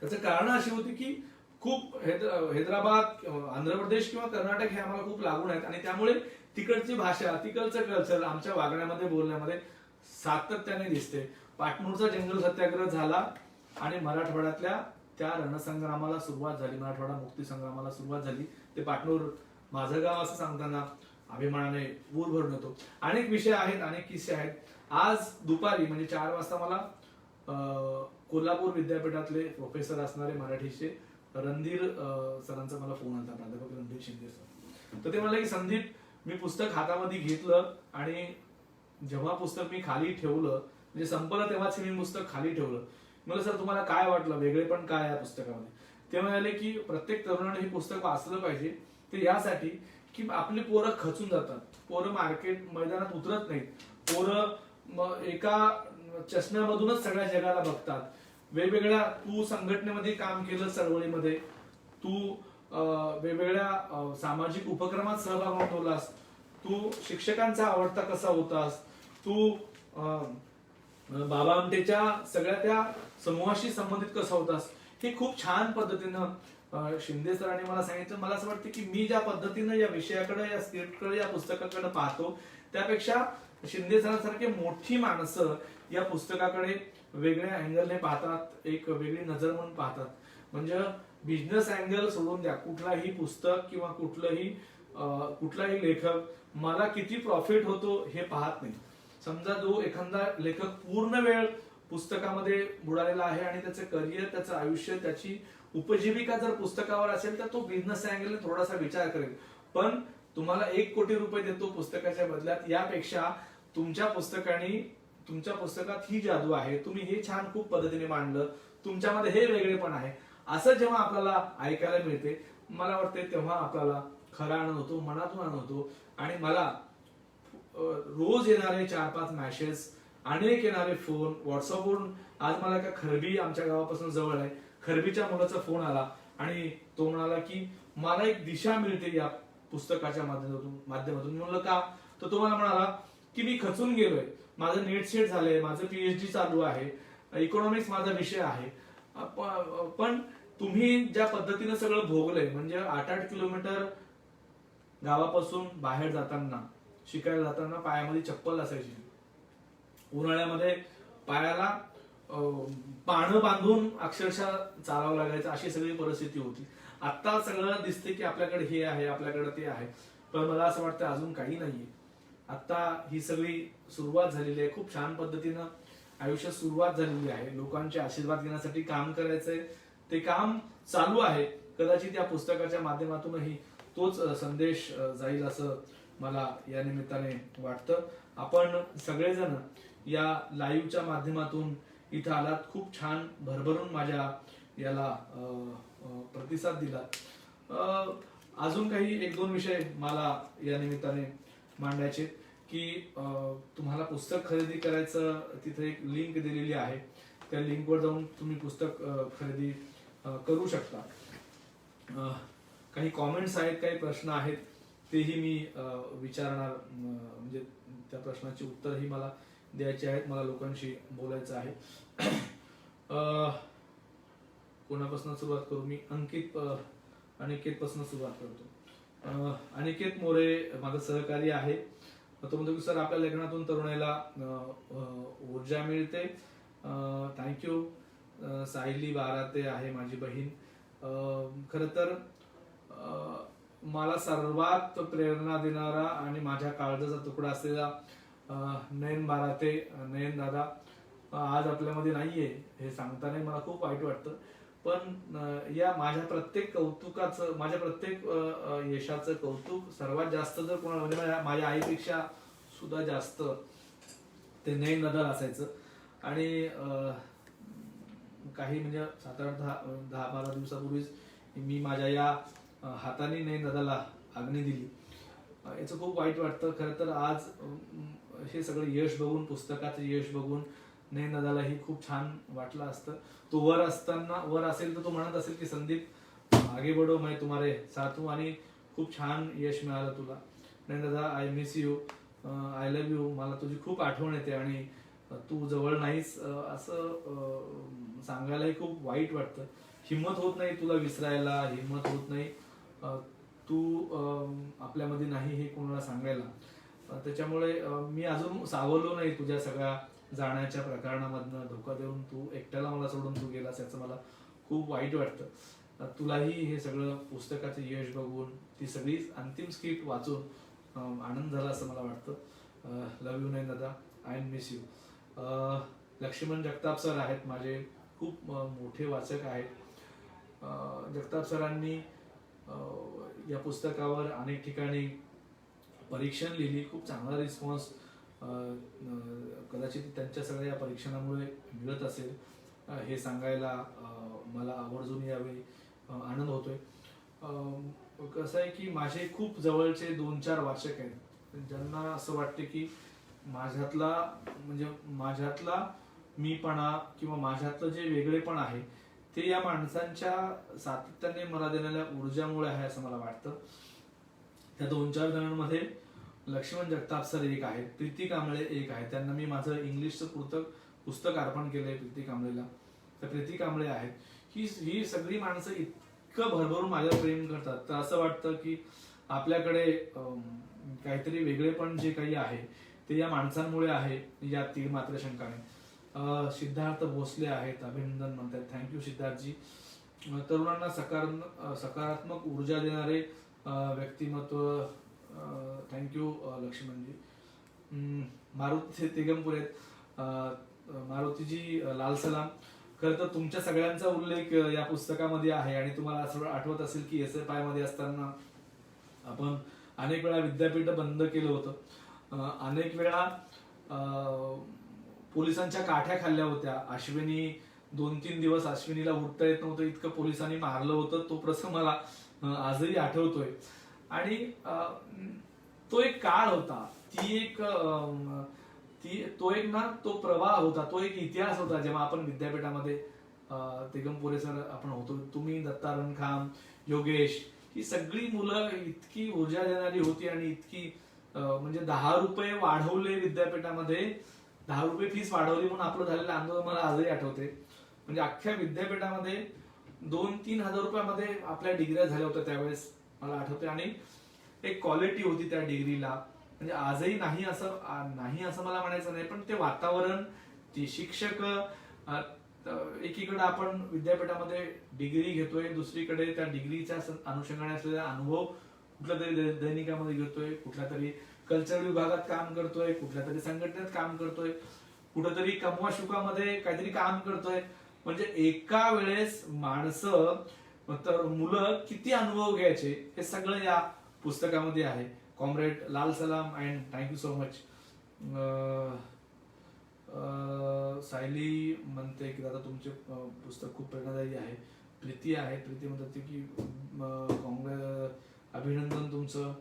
त्याचं कारण अशी होती की खूप हैदराबाद, आंध्र प्रदेश किंवा कर्नाटक हे आम्हाला खूप लागून आहेत आणि त्यामुळे तिकडची भाषा, तिकडचं कल्चर आमच्या वागण्यामध्ये, बोलण्यामध्ये सातत्याने दिसते. पाटणूरचा जंगल सत्याग्रह झाला आणि मराठवाड्यातल्या त्या रणसंग्रामाला सुरुवात झाली, मराठवाडा मुक्ती संग्रामाला सुरुवात झाली. ते पाटणूर माझं गाव असं सांगताना अभिमानाने ऊर भरून येतो. अनेक विषय आहेत, अनेक किस्से आहेत. आज दुपारी म्हणजे 4 वाजता मला कोल्हापूर विद्यापीठातले प्रोफेसर असणारे मराठीचे रणधीर सरांचा मला फोन आला, प्राध्यापक रणधीर शिंदे सर. तर ते म्हणाले की संदीप, मी पुस्तक हातामध्ये घेतलं आणि जेव्हा पुस्तक मी खाली ठेवलं, म्हणजे संपलं तेव्हाच मी पुस्तक खाली ठेवलं. मला सर तुम्हाला काय वाटलं, वेगळेपण काय या पुस्तकामध्ये? ते म्हणाले की प्रत्येक तरुणाने हे पुस्तक वाचलं पाहिजे. ते यासाठी की आपली पोरं खचून जातात, पोरं मार्केट मैदानात उतरत नाहीत, पोरं एका चष्म्यामधूनच सगळ्या जगाला बघतात. वेगवेगळ्या, तू संघटनेमध्ये काम केलं, चळवळीमध्ये तू वेगवेगळ्या सामाजिक उपक्रमात सहभाग नोंदवलास, तू शिक्षकांचा आवडता कसा होतास, तू बाबा आमटेच्या सगळ्या त्या समूहाशी संबंधित कसा होतास, हे खूप छान पद्धतीनं शिंदे सरांनी मला सांगितलं. मला असं वाटतं की मी ज्या पद्धतीनं या विषयाकडे, या स्क्रिप्टकडे, या पुस्तकाकडे पाहतो, त्यापेक्षा शिंदे सरांसारखे मोठी माणसं या पुस्तकाकडे वेगळ्या अँगलने पाहतात, एक वेगळी नजर म्हणून पाहतात. म्हणजे बिझनेस अँगल सोडून द्या, कुठलाही पुस्तक किंवा कुठलाही लेखक मला किती प्रॉफिट होतो हे पाहत नाही. समजा जो एखादा लेखक पूर्ण वेळ पुस्तकामध्ये बुडालेला आहे आणि त्याचं करिअर, त्याचं आयुष्य, त्याची उपजीविका जर पुस्तकावर असेल तर तो बिझनेस अँगलने थोडासा विचार करेल. पण तुम्हाला 1 कोटी रुपये देतो पुस्तकाच्या बदल्यात, यापेक्षा तुमच्या पुस्तकात ही जादू आहे, तुम्ही हे छान खूप पद्धतीने मांडलं, तुमच्यामध्ये हे वेगळेपण आहे, असं जेव्हा आपल्याला ऐकायला मिळते, मला वाटते तेव्हा आपल्याला खरा आनंद होतो, मनातून आनंद होतो. आणि मला रोज येणारे 4-5 मॅसेज, अनेक येणारे फोन व्हॉट्सअपवरून, आज मला एका खरबी, आमच्या गावापासून जवळ आहे, खरबीच्या मुलाचा फोन आला आणि तो म्हणाला की मला एक दिशा मिळते या पुस्तकाच्या माध्यमातून. म्हणलं का? तर तो मला म्हणाला की मी खचून गेलोय, माझं नेट सेट झालंय, माझं PhD चालू आहे, इकॉनॉमिक्स माझा विषय आहे, पण तुम्ही ज्या पद्धतीनं सगळं भोगलंय, म्हणजे 8-8 किलोमीटर गावापासून बाहेर जाताना, शिकायला जाताना पायामध्ये चप्पल असायची, उन्हाळ्यामध्ये पायाला पानं बांधून अक्षरशः चालावं लागायचं, अशी सगळी परिस्थिती होती. आता सगळं दिसते की आपल्याकडे हे आहे, आपल्याकडे ते आहे, पण मला असं वाटतं अजून काही नाहीये. आता ही सगळी सुरुवात झालेली आहे, खूप छान पद्धतीनं आयुष्यात सुरुवात झालेली आहे. लोकांचे आशीर्वाद घेण्यासाठी काम करायचंय, ते काम चालू आहे. कदाचित या पुस्तकाच्या माध्यमातूनही तोच संदेश जाईल असं मला या निमित्ताने वाटतं. आपण सगळेजण या लाईव्हच्या माध्यमातून इथं आलात, खूप छान भरभरून माझ्या याला प्रतिसाद दिला. अजून काही 1-2 विषय मला या निमित्ताने मांडायचे की तुम्हाला पुस्तक खरेदी करायचं, तिथे एक लिंक दिलेली आहे, त्या लिंकवर जाऊन तुम्ही पुस्तक खरेदी करू शकता. काही कॉमेंट्स आहेत, काही प्रश्न आहेत, तेही मी विचारणार, म्हणजे त्या प्रश्नाची उत्तरही मला द्यायची आहेत, मला लोकांशी बोलायचं आहे. कोणापासून सुरुवात करू? मी अनिकेत पासून सुरुवात करतो. अनिकेत मोरे माझा सहकारी आहे. तो म्हणतो की सर, आपल्या लेखनातून तरुणाईला ऊर्जा मिळते, थँक्यू. सायली बाराते आहे माझी बहीण. खर तर मला सर्वात प्रेरणा देणारा आणि माझ्या काळजाचा तुकडा असलेला नयन बाराते, नयन दादा आज आपल्यामध्ये नाहीये हे सांगताना मला खूप वाईट वाटतं. पण या माझ्या प्रत्येक कौतुकाचं, माझ्या प्रत्येक यशाचं कौतुक सर्वात जास्त जर कोणाला, म्हणजे माझ्या आईपेक्षा सुद्धा जास्त ते नयन दादा असायचं. आणि काही म्हणजे 7-8-10-12 दिवसापूर्वीच मी माझ्या या हाताने नयन दादाला आग्नी दिली. याचं खूप वाईट वाटतं. खरं तर आज हे सगळं यश बघून, पुस्तकाचं यश बघून नयन दादालाही खूप छान वाटलं असतं. तो वर असेल तर तो म्हणत असेल की संदीप आगे बढो, मैं तुम्हारे साथ हूं, आणि खूप छान यश मिळालं तुला. आणि दादा I miss you, I love you. मला तुझी खूप आठवण येते आणि तू जवळ नाहीस असं सांगायलाही खूप वाईट वाटतं. हिंमत होत नाही तुला विसरायला, हिंमत होत नाही तू आपल्यामध्ये नाही हे कोणाला सांगायला. त्याच्यामुळे मी अजून सावरलो नाही तुझ्या सगळ्या जाण्याच्या प्रकरणामधनं. धोका देऊन तू एकट्याला मला सोडून तू गेलास याचं मला खूप वाईट वाटतं. तुलाही हे सगळं पुस्तकाचं यश बघून, ती सगळी अंतिम स्क्रिप्ट वाचून आनंद झाला असं मला वाटतं. लव्ह यू नाही दादा, I miss you. Laxman Jagtap sir आहेत माझे खूप मोठे वाचक आहेत. जगताप सरांनी या पुस्तकावर अनेक ठिकाणी परीक्षण लिहिली, खूप चांगला रिस्पॉन्स कदाचित त्यांच्या सगळ्या परीक्षणामुळे मिळत असेल हे सांगायला मला आवर्जून यावेळी आनंद होतोय. कसं आहे की माझे खूप जवळचे 2-4 वाचक आहेत ज्यांना असं वाटते की माझ्यातला मीपणा किंवा माझ्यातलं जे वेगळेपण आहे ते या माणसांच्या सातत्याने मला देणाऱ्या ऊर्जामुळे आहे असं मला वाटतं. त्या 2-4 जणांमध्ये लक्ष्मण जगताप सर एक आहेत, प्रीती कांबळे एक आहे. त्यांना मी माझं इंग्लिशचं पुस्तक अर्पण केलंय प्रीती कांबळेला. तर प्रीती कांबळे आहेत. ही सगळी माणसं इतकं भरभरून माझ्यावर प्रेम करतात, तर असं वाटतं की आपल्याकडे काहीतरी वेगळेपण जे काही आहे ते या माणसांमुळे आहे, या तीळ मात्र शंकाने. सिद्धार्थ भोसले आहेत, अभिनंदन म्हणतात. थँक्यू सिद्धार्थजी. तरुणांना सकारात्मक ऊर्जा देणारे व्यक्तिमत्व. थँक्यू लक्ष्मणजी. मारुती तिगमपूर आहेत. मारुतीजी लाल सलाम. खरं तर तुमच्या सगळ्यांचा उल्लेख या पुस्तकामध्ये आहे आणि तुम्हाला असं आठवत असेल की SFI मध्ये असताना आपण अनेक वेळा विद्यापीठ बंद केलं होतं. अनेक वेळा पोलिसांच्या काठ्या खाल्ल्या होत्या. अश्विनी 2-3 दिवस अश्विनीला उठता येत नव्हतं, इतकं पोलिसांनी मारलं होतं. तो प्रसंग मला आजही आठवतोय. आणि तो एक काळ होता, तो प्रवाह होता, तो एक इतिहास होता जेव्हा आपण विद्यापीठामध्ये तिगमपुरे सर आपण होतो, तुम्ही, दत्ता रणखाम, योगेश, ही सगळी मुलं इतकी ऊर्जा देणारी होती आणि इतकी म्हणजे 10 रुपये वाढवले विद्यापीठामध्ये, 10 रुपये फीस वाढवली म्हणून आपलं झालेलं आंदोलन मला आजही आठवते. म्हणजे अख्ख्या विद्यापीठामध्ये 2-3 हजार रुपयामध्ये आपल्या डिग्र्या झाल्या होत्या त्यावेळेस मला आठवते. आणि एक क्वालिटी होती त्या डिग्रीला. म्हणजे आजही नाही असं मला म्हणायचं नाही, पण ते वातावरण, ते शिक्षक, एकीकडे आपण विद्यापीठामध्ये डिग्री घेतोय, दुसरीकडे त्या डिग्रीच्या अनुषंगाने असलेला अनुभव कुठल्या तरी दैनिकामध्ये घेतोय, कुठल्या तरी कल्चरल विभागात काम करतोय, कुठल्या तरी संघटनेत काम करतोय, कुठेतरी कमवा शुकामध्ये काहीतरी काम करतोय. म्हणजे एका वेळेस माणसं, तर मुलं किती अनुभव घ्यायचे हे सगळं या पुस्तकामध्ये आहे. कॉम्रेड लाल सलाम and thank you so much. Sayali म्हणते की दादा तुमचे पुस्तक खूप प्रेरणादायी आहे. प्रीती आहे, प्रीती म्हणतात की अभिनंदन तुमचं,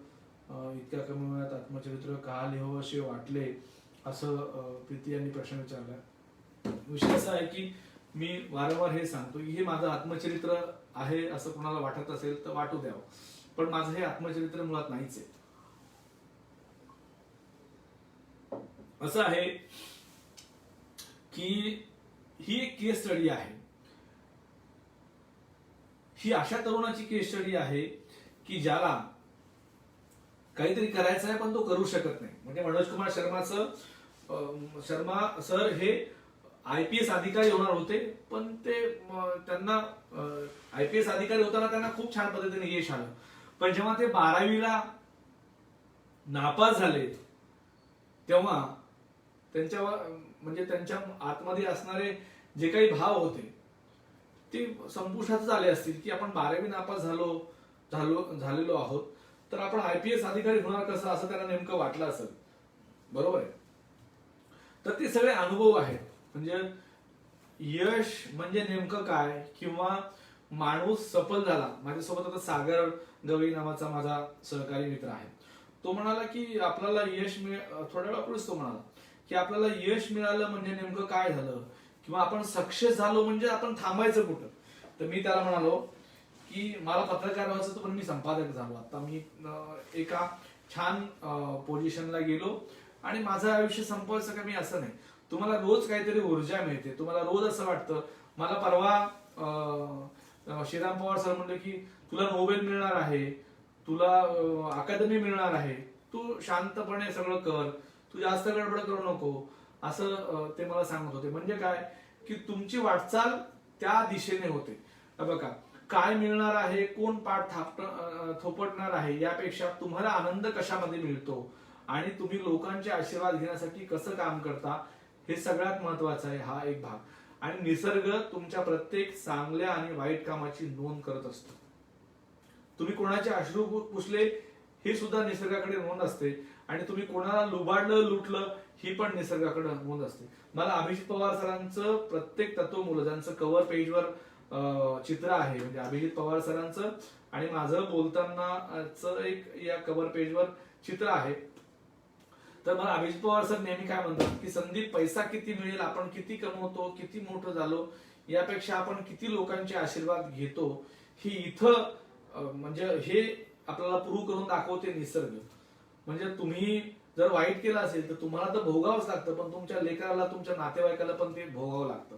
इतक्या कमी वेळात आत्मचरित्र का लिहावंसे वाटले असं प्रीती यांनी प्रश्न विचारला. विषय असा आहे की मी वारंवार हे सांगतो की हे माझं आत्मचरित्र आहे असं कोणाला वाटत असेल तर वाटू द्यावं, पण माझं हे आत्मचरित्र मुळात नाहीच आहे. असं आहे की ही एक केस स्टडी आहे. ही अशा तरुणाची केस स्टडी आहे की ज्याला काहीतरी करायचं आहे पण तो करू शकत नाही. म्हणजे मनोज कुमार शर्मा सर हे IPS अधिकारी होणार होते, पण त्यांना IPS अधिकारी होताना त्यांना खूप छान पद्धतीने यश आलं. पण जेव्हा ते 12वीला नापास झाले तेव्हा त्यांच्या आतमध्ये असणारे जे काही भाव होते ते संपुष्टात आले असतील की आपण 12वी नापास झालेलो आहोत, तर आपण IPS अधिकारी होणार कसं असं त्यांना नेमकं वाटलं असेल. बरोबर आहे. तर ते सगळे अनुभव आहेत. म्हणजे यश म्हणजे नेमकं काय, किंवा माणूस सफल झाला. माझ्यासोबत आता सागर गवई नावाचा माझा सहकारी मित्र आहे. तो म्हणाला की आपल्याला यश थोड्या वेळापूर्वीच तो म्हणाला की आपल्याला यश मिळालं म्हणजे नेमकं काय झालं, किंवा आपण सक्सेस झालो म्हणजे आपण थांबायचं कुठं. तर मी त्याला म्हणालो की मला पत्रकार व्हायचं होतं, पण मी संपादक झालो. आता मी एका छान पोझिशनला गेलो आणि माझं आयुष्य संपवायचं का मी असं नाही. तुम्हाला रोज काहीतरी ऊर्जा मिळते, तुम्हाला रोज असं वाटतं. मला परवा श्रीराम पवार सर म्हणले की तुला नोबेल मिळणार आहे, तुला अकादमी मिळणार आहे, तू शांतपणे सगळं कर, तू जास्त गडबड करू नको, असं ते मला सांगत होते. म्हणजे काय की तुमची वाटचाल त्या दिशेने होते. बघा, काय मिळणार आहे, कोण पाठ थोपटणार आहे, यापेक्षा तुम्हाला आनंद कशामध्ये मिळतो आणि तुम्ही लोकांचे आशीर्वाद घेण्यासाठी कसं काम करता, हे सगळ्यात महत्वाचं आहे. हा एक भाग. आणि निसर्ग तुमच्या प्रत्येक चांगल्या आणि वाईट कामाची नोंद करत असतो. तुम्ही कोणाचे अश्रू पुसले हे सुद्धा निसर्गाकडे नोंद असते, आणि तुम्ही कोणाला लुबाडलं लुटलं ही पण निसर्गाकडे नोंद असते. मला अभिजित पवार सरांचं प्रत्येक तत्वमूल्य, ज्यांचं कव्हर पेजवर चित्र आहे, म्हणजे अभिजित पवार सरांचं आणि माझं बोलतानाच एक या कव्हर पेजवर चित्र आहे. तर मला अभिजित पवार सर नेहमी काय म्हणतात की संदीप, पैसा किती मिळेल, आपण किती कमवतो, किती मोठं झालो, यापेक्षा आपण किती लोकांचे आशीर्वाद घेतो ही इथं म्हणजे हे आपल्याला प्रूव्ह करून दाखवते निसर्ग. म्हणजे तुम्ही जर वाईट केलं असेल तर तुम्हाला तर भोगावंच लागतं, पण तुमच्या लेकराला, तुमच्या नातेवाईकाला पण ते भोगावं लागतं.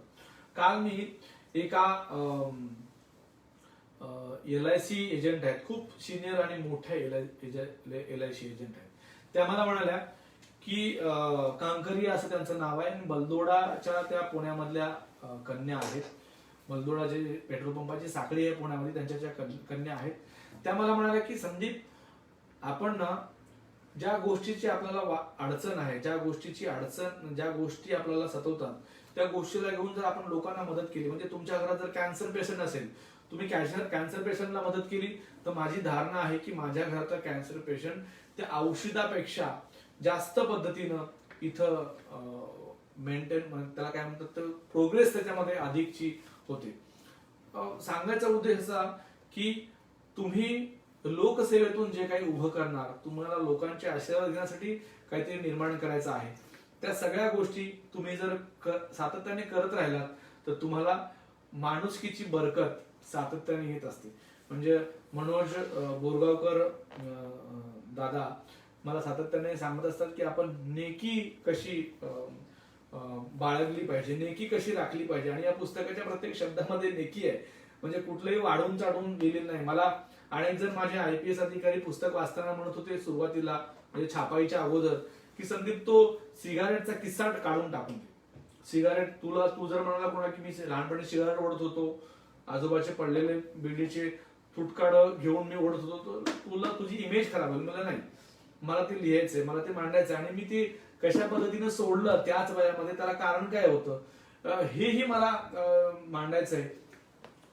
काल मी एका LIC एजंट आहेत, खूप सिनियर आणि मोठ्या LIC एजंट आहेत. त्या मला म्हणाल्या की कांकरी असं त्यांचं नाव आहे, आणि बलदोडाच्या त्या पुण्यामधल्या कन्या आहेत. बलदोडा जे पेट्रोल पंपाची साखळी आहे पुण्यामध्ये, त्यांच्या ज्या कन्या आहेत, त्या मला म्हणाल्या की संदीप, आपण ना ज्या गोष्टीची आपल्याला अडचण आहे, ज्या गोष्टी आपल्याला सतवतात, त्या गोष्टीला घेऊन जर आपण लोकांना मदत केली, म्हणजे तुमच्या घरात जर कॅन्सर पेशंट असेल, तुम्ही कॅन्सर पेशंटला मदत केली, तर माझी धारणा आहे की माझ्या घरातला कॅन्सर पेशंट त्या औषधापेक्षा जास्त पद्धतीनं इथं मेंटेन, त्याला काय म्हणतात, प्रोग्रेस त्याच्यामध्ये अधिकची होते. सांगायचा उद्देश असा की तुम्ही लोकसेवेतून जे काही उभं करणार, तुम्हाला लोकांचे आशीर्वाद घेण्यासाठी काहीतरी निर्माण करायचं आहे, त्या सगळ्या गोष्टी तुम्ही जर सातत्याने करत राहिलात तर तुम्हाला माणुसकीची बरकत सातत्याने येत असते. म्हणजे मनोज बोरगावकर दादा मला सातत्याने सांगत असतात की आपण नेकी कशी बाळगली पाहिजे, नेकी कशी राखली पाहिजे. आणि या पुस्तकाच्या प्रत्येक शब्दामध्ये नेकी आहे, म्हणजे कुठलंही वाढून चाढून लिहिलेलं नाही. मला अनेक जण माझे IPS अधिकारी पुस्तक वाचताना म्हणत होते सुरुवातीला, म्हणजे छापाईच्या अगोदर, की संदीप तो सिगारेटचा किस्सा काढून टाकून दे. सिगारेट, तू जर म्हणाला कोणा की मी लहानपणी सिगारेट ओढत होतो, आजोबाचे पडलेले बिडीचे फुटकाड घेऊन मी ओढत होतो, तुला तुझी इमेज खराब होईल. मला नाही, मला ते लिहायचंय, मला ते मांडायचंय, आणि मी ते कशा पद्धतीने सोडलं त्याच वयामध्ये, त्याला कारण काय होतं हेही मला मांडायचंय.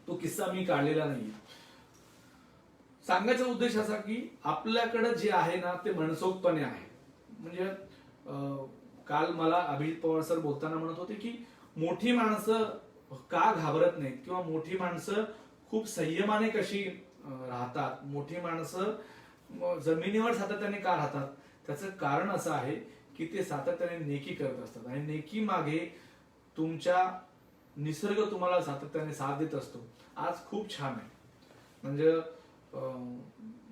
तो किस्सा मी काढलेला नाही. सांगायचा उद्देश असा की आपल्याकडे जे आहे ना ते मनसोक्तपणे आहे. म्हणजे काल मला अभिजित पवार सर बोलताना म्हणत होते की मोठी माणसं का घाबरत नाहीत, किंवा मोठी माणसं खूप संयमाने कशी राहतात, मोठी माणसं जमिनीवर सातत्याने का राहतात, त्याचं कारण असं आहे की ते सातत्याने नेकी करत असतात, आणि नेकी मागे तुमच्या निसर्ग तुम्हाला सातत्याने साथ देत असतो. आज खूप छान आहे. म्हणजे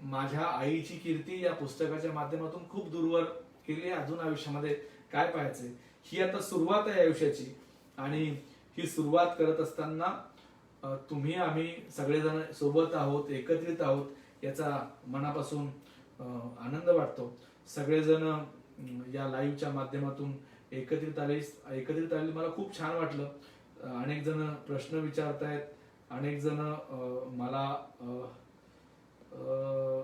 माझ्या आईची कीर्ती या पुस्तकाच्या माध्यमातून खूप दूरवर गेली. अजून आयुष्यामध्ये काय पाहायचंय, ही आता सुरुवात आहे आयुष्याची, आणि ही सुरुवात करत असताना आम्ही सगळेजण सोबत आहोत, एकत्रित आहोत, याचा मनापासून आनंद वाटतो. सगळेजण या लाईव्हच्या माध्यमातून एकत्रित आले, मला खूप छान वाटलं. अनेक जण प्रश्न विचारतायत, अनेक जण मला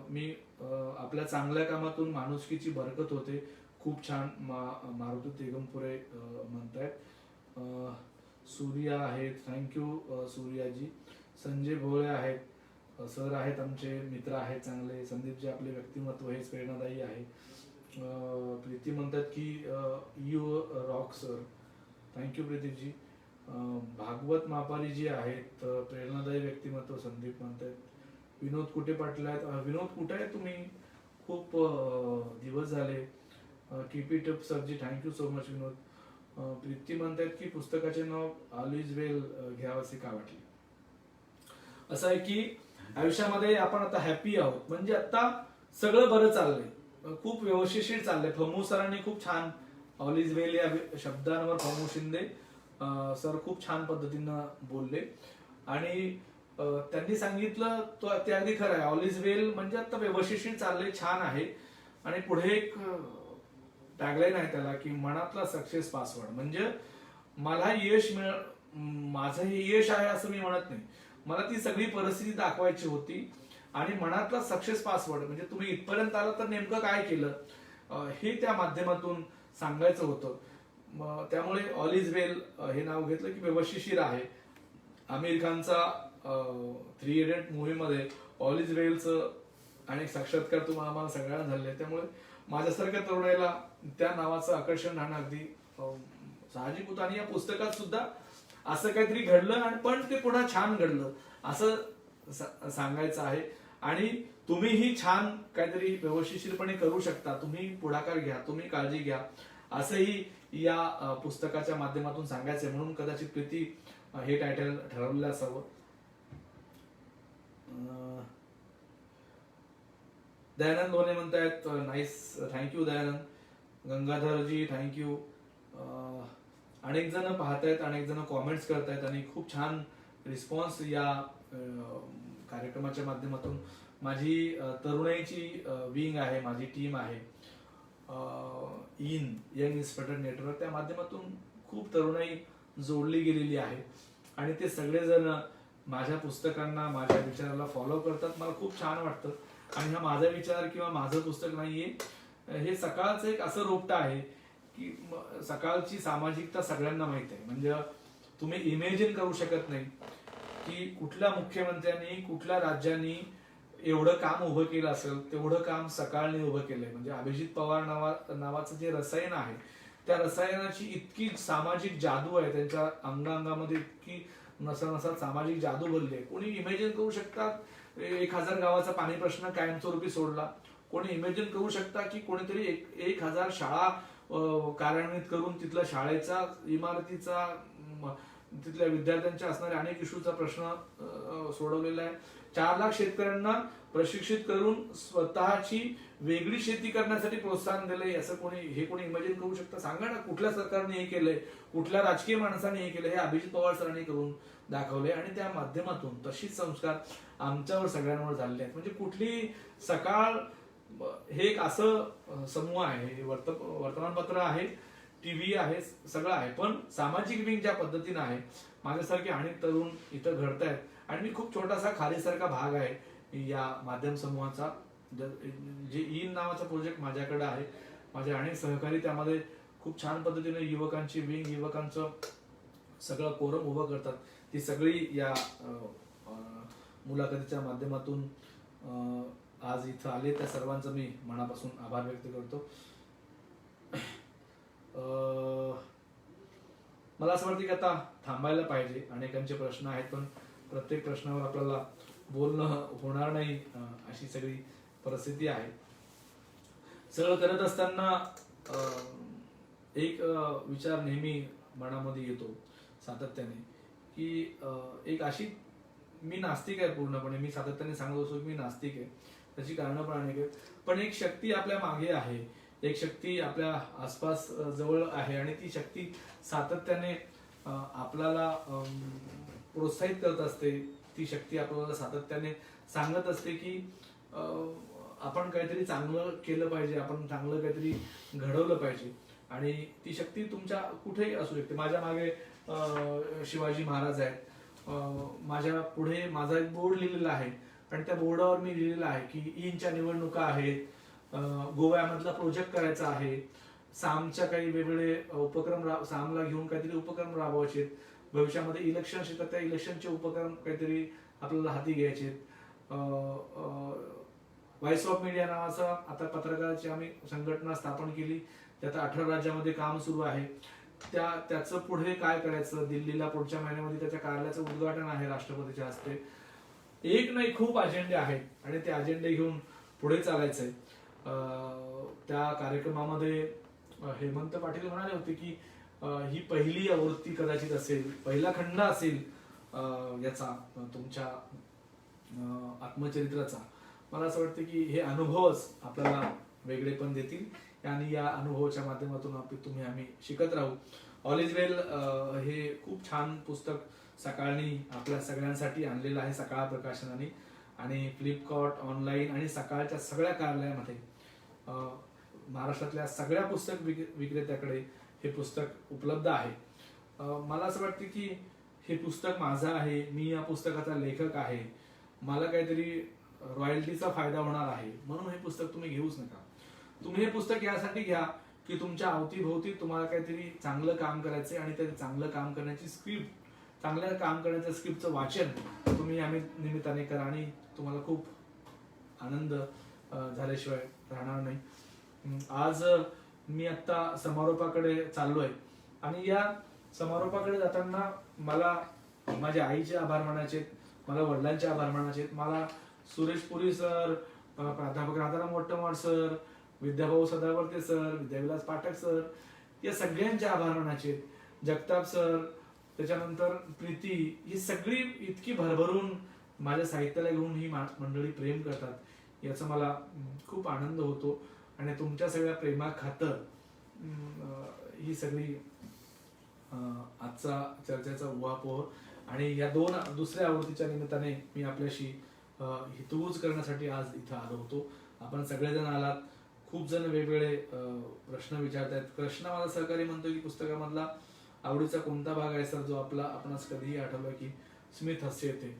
मी आपल्या चांगल्या कामातून माणुसकीची बरकत होते, खूप छान मारुती तेगमपुरे म्हणतायत. सूर्या आहेत, थँक्यू सूर्याजी. संजय भोळे आहेत, सर आहेत, आमचे मित्र आहेत चांगले. संदीपजी, आपले व्यक्तिमत्व हेच प्रेरणादायी आहे. प्रीती म्हणतात की यू रॉक सर, थँक्यू प्रीतीजी. भागवत मापारी जी आहेत, प्रेरणादायी व्यक्तिमत्व संदीप म्हणतात. विनोद कुठे पाटील आहेत, विनोद कुठे आहे तुम्ही, खूप दिवस झाले. कीप इट अप सरजी, थँक्यू सो मच विनोद. प्रीती म्हणतात की पुस्तकाचे नाव ऑल इज वेल घ्यावंसे का वाटले. असं आहे की आयुष्यामध्ये आपण आता हॅपी आहोत, म्हणजे आता सगळं बरं चाललंय, खूप व्यवस्थिशीर चाललंय. फमू सरांनी खूप छान ऑल इज वेल या शब्दांवर फमू शिंदे सर खूप छान पद्धतीनं बोलले आणि त्यांनी सांगितलं ते अगदी खरं आहे. ऑल इज वेल म्हणजे आता व्यवस्थिशीर चाललंय, छान आहे. आणि पुढे एक टॅगलाईन आहे त्याला की मनातला सक्सेस पासवर्ड. म्हणजे मला यश माझं हे यश आहे असं मी म्हणत नाही, मला ती सगळी परिस्थिती दाखवायची होती आणि मनातला सक्सेस पासवर्ड म्हणजे तुम्ही इथपर्यंत आला तर नेमकं काय केलं हे त्या माध्यमातून सांगायचं होतं. त्यामुळे ऑल इज वेल हे नाव घेतलं की व्यवस्थिशीर आहे. आमिर खानचा 3 इडियट मूव्ही मध्ये ऑल इज वेलचं आणि साक्षात्कार तुम्हाला आम्हाला सगळ्यांना झाले, त्यामुळे माझ्यासारख्या तरुणाला त्या नावाचं आकर्षण राहणं अगदी साहजिक होतं. आणि या पुस्तकात सुद्धा असं काहीतरी घडलं आणि पण ते पुन्हा छान घडलं असं सांगायचं आहे. आणि तुम्हीही छान काहीतरी व्यवस्थितपणे करू शकता, तुम्ही पुढाकार घ्या, तुम्ही काळजी घ्या, असंही या पुस्तकाच्या माध्यमातून सांगायचंय. म्हणून कदाचित प्रीती हे टायटल ठरवलेलं असावं. दयानंद लोणे म्हणतायत नाईस, थँक्यू दयानंद. गंगाधरजी थँक्यू. अनेक जण पाहतायत, अनेक जण कॉमेंट्स करतायत आणि खूप छान रिस्पॉन्स या कार्यक्रमाच्या माध्यमातून. माझी तरुणाईची विंग आहे, माझी टीम आहे यंग इन्स्पेक्टर नेटवर्क, त्या माध्यमातून खूप तरुणाई जोडली गेलेली आहे आणि ते सगळेजण माझ्या पुस्तकांना, माझ्या विचाराला फॉलो करतात. मला खूप छान वाटतं. आणि हा माझा विचार किंवा माझं पुस्तक नाहीये, हे सकाळचं एक असं रोपटं आहे की सकाळची सामाजिकता सगळ्यांना माहित आहे. म्हणजे तुम्ही इमेजिन करू शकत नाही की कुठल्या मुख्यमंत्र्यांनी, कुठल्या राज्यांनी एवढं काम उभं केलं असेल, तेवढं काम सकाळने उभं केलंय. म्हणजे अभिजित पवार नावाचं जे रसायन आहे, त्या रसायनाची इतकी सामाजिक जादू आहे, त्यांच्या अंगामध्ये इतकी नसा सामाजिक जादू भरली आहे. कोणी इमेजिन करू शकतात 1000 गावाचा पाणी प्रश्न कायमस्वरूपी सोडला. कोणी इमेजिन करू शकता की कोणीतरी 1000 शाळा कार्यान्वित करून तिथल्या शाळेचा, इमारतीचा, तिथल्या विद्यार्थ्यांच्या असणाऱ्या अनेक इश्यूचा प्रश्न सोडवलेला आहे. 4 लाख शेतकऱ्यांना प्रशिक्षित करून स्वतःची वेगळी शेती करण्यासाठी प्रोत्साहन दिलंय. असं कोणी इमेजिन करू शकतं? सांगा ना, कुठल्या सरकारने हे केलंय, कुठल्या राजकीय माणसाने हे केलंय? हे अभिजित पवार सरांनी करून दाखवले आणि त्या माध्यमातून तशीच संस्कार आमच्यावर सगळ्यांवर झालेले आहेत. म्हणजे कुठली सकाळ हे एक असं समूह आहे, वर्तमानपत्र आहे, टीव्ही आहे, सगळं आहे, पण सामाजिक विंग ज्या पद्धतीने आहे, माझ्यासारखे अनेक तरुण इथं घडतायत आणि मी खूप छोटासा खालीसारखा भाग आहे या माध्यम समूहाचा. जे इन नावाचा प्रोजेक्ट माझ्याकडे आहे, माझे अनेक सहकारी त्यामध्ये खूप छान पद्धतीने युवकांची विंग, युवकांचं सगळं कोरम उभं करतात. ती सगळी या मुलाखतीच्या माध्यमातून आज इथं आले, त्या सर्वांचं मी मनापासून आभार व्यक्त करतो. मला असं वाटतं की आता थांबायला पाहिजे. अनेकांचे प्रश्न आहेत, पण प्रत्येक प्रश्नावर आपल्याला बोलणं होणार नाही अशी सगळी परिस्थिती आहे. सगळं करत असताना एक विचार नेहमी मनामध्ये येतो सातत्याने की एक अशी, मी नास्तिक आहे पूर्णपणे, मी सातत्याने सांगत असतो की मी नास्तिक आहे, त्याची कारणं पण अनेक आहेत, पण एक शक्ती आपल्या मागे आहे, एक शक्ती आपल्या आसपास जवळ आहे आणि ती शक्ती सातत्याने आपल्याला प्रोत्साहित करत असते. ती शक्ती आपल्याला सातत्याने सांगत असते की आपण काहीतरी चांगलं केलं पाहिजे, आपण चांगलं काहीतरी घडवलं पाहिजे. आणि ती शक्ती तुमच्या कुठेही असू शकते. माझ्या मागे शिवाजी महाराज आहेत, माझ्या पुढे माझा एक बोर्ड लिहिलेला आहे आणि त्या बोर्डावर मी लिहिलेलं आहे की ईनच्या निवडणुका आहेत, गोव्यामधला प्रोजेक्ट करायचा आहे, सामच्या काही वेगवेगळे उपक्रम, सामला घेऊन काहीतरी उपक्रम राबवायचे, भविष्यामध्ये इलेक्शन येतात त्या इलेक्शनचे उपक्रम काहीतरी आपल्याला हाती घ्यायचे. व्हॉइस ऑफ मीडिया नावाचा आता पत्रकाराची आम्ही संघटना स्थापन केली, त्यात 18 राज्यामध्ये काम सुरू आहे. त्याचं पुढे काय करायचं, दिल्लीला पुढच्या महिन्यामध्ये त्याच्या कार्यालयाचं उद्घाटन आहे राष्ट्रपतीच्या हस्ते. एक नाही, खूप अजेंडे आहेत आणि ते अजेंडे घेऊन पुढे चालायचंय. त्या कार्यक्रमामध्ये हेमंत पाटील म्हणाले होते की ही पहिली आवृत्ती कदाचित असेल, पहिला खंड असेल याचा, तुमच्या आत्मचरित्राचा, मला असं वाटतं की हे अनुभवच आपल्याला वेगळे पण देतील आणि या अनुभवाच्या माध्यमातून आम्ही शिकत राहू. ऑल इज वेल हे खूप छान पुस्तक सकाळनी आपल्या सगळ्यांसाठी आणलेलं आहे सकाळ प्रकाशनाने, आणि फ्लिपकार्ट ऑनलाईन आणि सकाळच्या सगळ्या कार्यालयामध्ये महाराष्ट्रातल्या सगळ्या पुस्तक विक्रेत्याकडे हे पुस्तक उपलब्ध आहे. मला असं वाटतं की हे पुस्तक माझं आहे, मी या पुस्तकाचा लेखक आहे, मला काहीतरी रॉयल्टीचा फायदा होणार आहे म्हणून हे पुस्तक तुम्ही घेऊच नका. तुम्ही हे पुस्तक यासाठी घ्या की तुमच्या अवतीभोवती तुम्हाला काहीतरी चांगलं काम करायचंय आणि ते चांगलं काम करण्याची चांगल्या काम करण्याच्या स्क्रिप्टचं वाचन तुम्ही या निमित्ताने करा आणि तुम्हाला खूप आनंद झाल्याशिवाय राहणार नाही. आज मी आता समारोपाकडे चाललोय आणि या समारोपाकडे जाताना मला माझ्या आईचे आभार मानायचे, मला वडिलांचे आभार मानायचे, मला सुरेश पुरी सर, प्राध्यापक Radharam Mottamad sir, Vidyabhau Sadavarte sir, Vidyavilas Pathak sir, या सगळ्यांचे आभार मानायचे, जगताप सर, त्याच्यानंतर प्रीती, ही सगळी इतकी भरभरून माझ्या साहित्याला घेऊन ही मंडळी प्रेम करतात याचा मला खूप आनंद होतो. आणि तुमच्या सगळ्या प्रेमा खातर ही सगळी आजचा चर्चेचा उहापोह आणि या दुसऱ्या आवृत्तीच्या निमित्ताने मी आपल्याशी हितगुज करण्यासाठी आज इथं आलो होतो. आपण सगळेजण आलात, खूप जण वेगवेगळे प्रश्न विचारतायत. कृष्णा मला सहकारी म्हणतो की पुस्तकामधला आवडीचा कोणता भाग आहे सर जो आपणास कधीही आठवला की स्मित हास्य येते.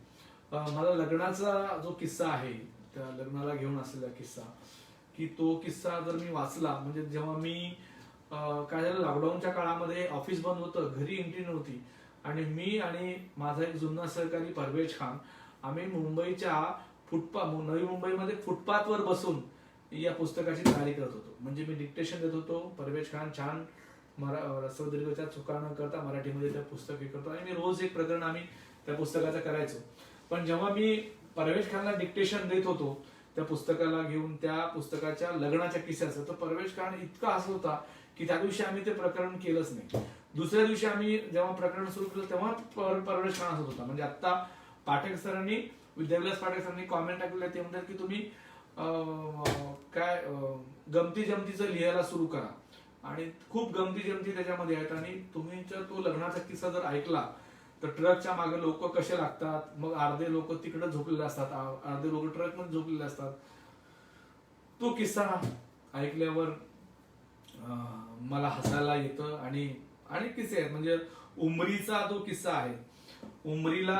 मला लग्नाचा जो किस्सा आहे, त्या लग्नाला घेऊन असलेला किस्सा, की तो किस्सा जर मी वाचला, म्हणजे जेव्हा मी काय झालं, लॉकडाऊनच्या काळामध्ये ऑफिस बंद होतं, घरी एंट्री नव्हती आणि मी आणि माझा एक जुना सहकारी परवेज खान आम्ही मुंबईच्या नवी मुंबईमध्ये फुटपाथवर बसून या पुस्तकाची तयारी करत होतो. म्हणजे मी डिक्टेशन देत होतो, परवेज खान छान रस्व दीर्घच्या चुका न करता मराठीमध्ये त्या पुस्तक हे करतो आणि मी रोज एक प्रकरण आम्ही त्या पुस्तकाचं करायचो. पण जेव्हा मी परवेज खानला डिक्टेशन देत होतो त्या पुस्तकाला घेऊन, त्या पुस्तकाच्या लग्नाच्या किस्स्याचं, तर परवेज खान इतका हसत होता की त्या दिवशी आम्ही ते प्रकरण केलंच नाही. दुसऱ्या दिवशी आम्ही जेव्हा प्रकरण सुरू केलं तेव्हा परवेज खान हसत होता. म्हणजे आता पाठक सरांनी, विद्याविलास पाठक सरांनी कॉमेंट टाकलेलं, ते म्हणतात की तुम्ही काय गमती जमतीचं लिहायला सुरू करा, आणि खूप गमती जमती त्याच्यामध्ये आहेत. आणि तुम्ही जर तो लग्नाचा किस्सा जर ऐकला तर ट्रकच्या मागे लोक कसे लागतात, मग अर्धे लोक तिकडे झोपलेले असतात, अर्धे लोक ट्रक मध्ये झोपलेले असतात. तो किस्सा ऐकल्यावर मला हसायला येतं. आणि किस्से आहेत, म्हणजे उमरीचा जो किस्सा आहे, उमरीला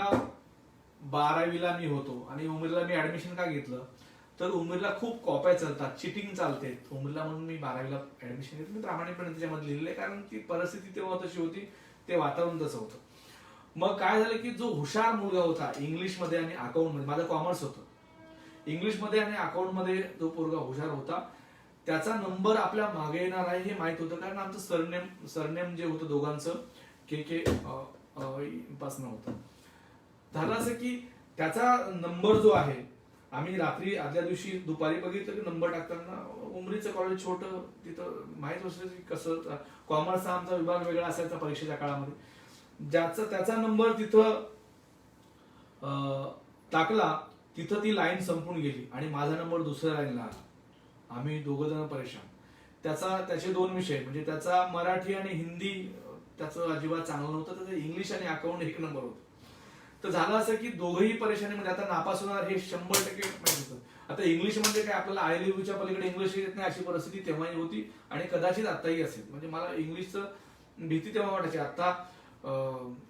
12वीला मी होतो आणि उमरीला मी ऍडमिशन का घेतलं, तर उमरीला खूप कॉप्या चालतात, चिटिंग चालते उमरीला, म्हणून मी 12वीला ऍडमिशन घेतलं. मी प्रामाणिकपणे त्याच्यामध्ये लिहिलेलं आहे, कारण ती परिस्थिती तेव्हा तशी होती, ते वातावरण तसं होतं. मग काय झालं की जो हुशार मुलगा होता इंग्लिशमध्ये आणि अकाउंटमध्ये, माझं कॉमर्स होतं, इंग्लिशमध्ये आणि अकाउंटमध्ये जो पोरगा हुशार होता त्याचा नंबर आपल्या मागे येणार आहे हे माहित होतं, कारण आमचं सरनेम जे होतं दोघांचं के पासन होतं. झालं असं की त्याचा नंबर जो आहे, आम्ही रात्री आदल्या दिवशी दुपारी बघितलं की नंबर टाकताना उमरीचं कॉलेज छोटं, तिथं माहित असतं की कसं, कॉमर्सचा आमचा विभाग वेगळा असायचा परीक्षेच्या काळामध्ये, त्याचा नंबर तिथं टाकला, तिथं ती लाईन संपून गेली आणि माझा नंबर दुसऱ्या लाईनला आला. आम्ही दोघं जण परेशान. त्याचे 2 विषय, म्हणजे त्याचा मराठी आणि हिंदी त्याचं अजिबात चांगलं नव्हतं, त्याचं इंग्लिश आणि अकाउंट 1 नंबर होतं. तर झालं असं की दोघंही परेशानीमध्ये, आता नापास होणार हे 100% माहित होतं. आता इंग्लिश मध्ये काय, आपल्याला ILVच्या पलीकडे इंग्लिश येत नाही अशी परिस्थिती तेव्हाही होती आणि कदाचित आताही असेल. म्हणजे मला इंग्लिशचं भीती तेव्हा वाटायची. आता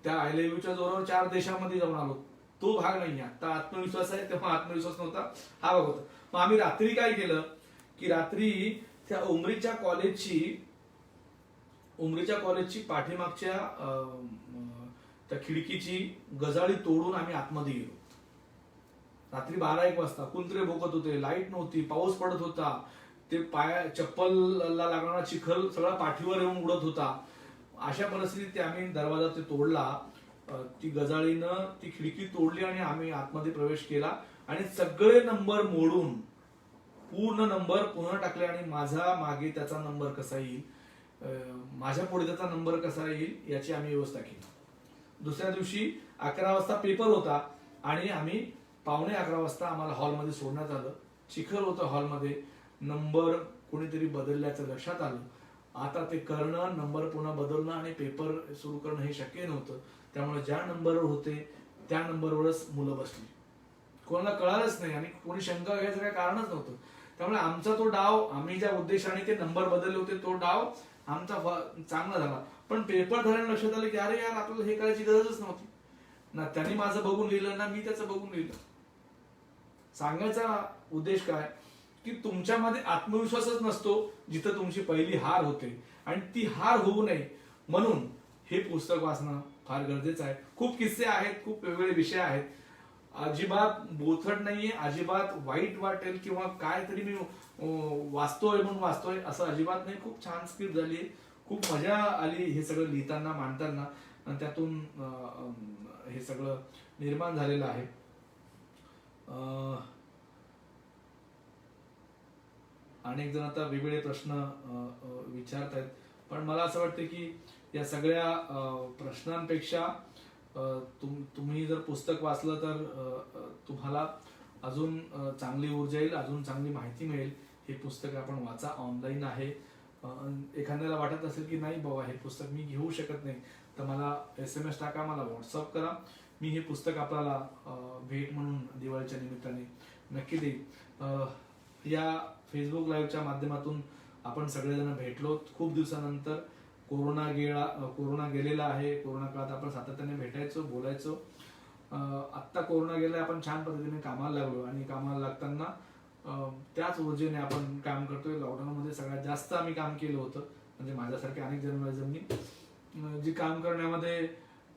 त्या ILVच्या जोरावर 4 देशामध्ये जाऊन आलो, तो भाग नाही. आता आत्मविश्वास आहे, तेव्हा आत्मविश्वास नव्हता, हा भाग होता. मग आम्ही रात्री काय केलं की रात्री त्या उमरीच्या कॉलेजची पाठीमागच्या त्या खिडकीची गजाळी तोडून आम्ही आतमध्ये गेलो. रात्री 12-1 वाजता कुंत्रे भोकत होते, लाईट नव्हती, पाऊस पडत होता, ते चप्पलला लागणारा चिखल सगळा पाठीवर येऊन उडत होता. अशा परिस्थितीत आम्ही दरवाजा ते तोडला, ती गजाळीनं ती खिडकी तोडली आणि आम्ही आतमध्ये प्रवेश केला आणि सगळे नंबर मोडून पूर्ण नंबर पुन्हा टाकले आणि माझा मागे त्याचा नंबर कसा येईल, माझ्या पुढे त्याचा नंबर कसा येईल याची आम्ही व्यवस्था केली. दुसऱ्या दिवशी 11 वाजता पेपर होता आणि आम्ही 11:15 वाजता आम्हाला हॉलमध्ये सोडण्यात आलं. चिखल होतं हॉलमध्ये. नंबर कोणीतरी बदलल्याचं लक्षात आलं. आता ते करणं, नंबर पुन्हा बदलणं आणि पेपर सुरू करणं हे शक्य नव्हतं. त्यामुळे ज्या नंबरवर होते त्या नंबरवरच मुलं बसली. कोणाला कळालंच नाही आणि कोणी शंका घ्यायचं काही कारणच नव्हतं. त्यामुळे आमचा तो डाव, आम्ही ज्या उद्देशाने ते नंबर बदलले होते तो डाव आमचा चांगला झाला. पण पेपर धरायला लक्षात आलं की अरे यार, आपल्याला हे करायची गरजच नव्हती ना. त्यांनी माझं बघून लिहिलं ना मी त्याचं बघून लिहिलं. सांगायचा उद्देश काय की तुमच्यामध्ये आत्मविश्वासच नसतो जिथं तुमची पहिली हार होते, आणि ती हार होऊ नये म्हणून हे पुस्तक वाचणं फार गरजेचं आहे. खूप किस्से आहेत, खूप वेगवेगळे विषय आहेत. अजिबात बोथट नाहीये, अजिबात वाईट वाटेल किंवा काय तरी मी वाचतोय म्हणून वाचतोय असं अजिबात नाही. खूप छान स्क्रिप्ट झाली, खूप मजा आली हे सगळं लिहिताना, मांडताना, आणि त्यातून हे सगळं निर्माण झालेलं आहे. अनेक जण आता वेगवेगळे प्रश्न विचारतायत, पण मला असं वाटतं की या सगळ्या प्रश्नांपेक्षा तुम्ही जर पुस्तक वाचलं तर तुम्हाला अजून चांगली ऊर्जा येईल, अजून चांगली माहिती मिळेल. हे पुस्तक आपण वाचा, ऑनलाईन आहे. एखाद्याला वाटत असेल की नाही बाबा हे पुस्तक मी घेऊ शकत नाही, तर मला SMS टाका, मला व्हॉट्सअप करा. मी हे पुस्तक आपल्याला भेट म्हणून दिवाळीच्या निमित्ताने नक्की देईल. या फेसबुक लाईव्हच्या माध्यमातून आपण सगळेजण भेटलो खूप दिवसानंतर. कोरोना गेलेला आहे. कोरोना काळात आपण सातत्याने भेटायचो, बोलायचो. आत्ता कोरोना गेला, आपण छान पद्धतीने कामाला लागलो, आणि कामाला लागताना त्याच ऊर्जेने आपण काम करतोय. लॉकडाऊनमध्ये सगळ्यात जास्त आम्ही काम केलं होतं, म्हणजे माझ्यासारखे अनेक जर्नलिझमनी जी काम करण्यामध्ये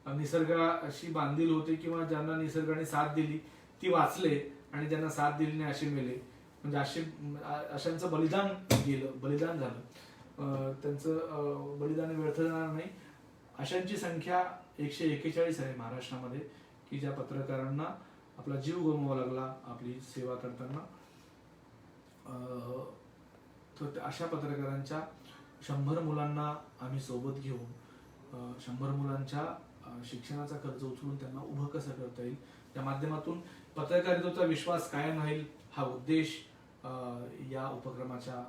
निसर्गाशी बांधील होते किंवा ज्यांना निसर्गाने साथ दिली ती वाचले, आणि ज्यांना साथ दिली नाही असे मेले. म्हणजे अशांचं बलिदान झालं. त्यांचं बलिदान व्यर्थ जाणार नाही. अशांची संख्या 141 आहे महाराष्ट्रामध्ये, की ज्या पत्रकारांना आपला जीव गमवावा लागला आपली सेवा करताना. तर अशा पत्रकारांच्या 100 मुलांना आम्ही सोबत घेऊन 100 मुलांच्या शिक्षणाचा खर्च उचलून त्यांना उभं कसं करता येईल, त्या माध्यमातून पत्रकारितेचा विश्वास कायम राहील हा उद्देश या उपक्रमाच्या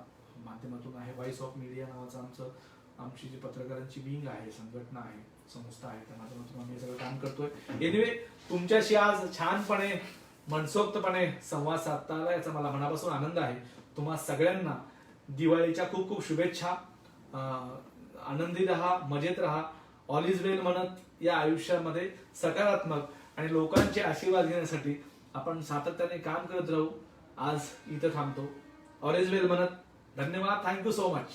माध्यमातून आहे. व्हॉइस ऑफ मीडिया नावाचं आमची जी पत्रकारांची विंग आहे, संघटना आहे, संस्था आहे, त्या माध्यमातून आम्ही सगळं काम करतोय. एनिवे, तुमच्याशी आज छानपणे मनसोक्तपणे संवाद साधता आला याचा मला मनापासून आनंद आहे. तुम्हा सगळ्यांना दिवाळीच्या खूप खूप शुभेच्छा. आनंदी राहा, मजेत राहा. ऑल इज वेल म्हणत या आयुष्यामध्ये सकारात्मक आणि लोकांचे आशीर्वाद घेण्यासाठी आपण सातत्याने काम करत राहू. आज इथं थांबतो. ऑल इज वेल म्हणत धन्यवाद. Thank you so much.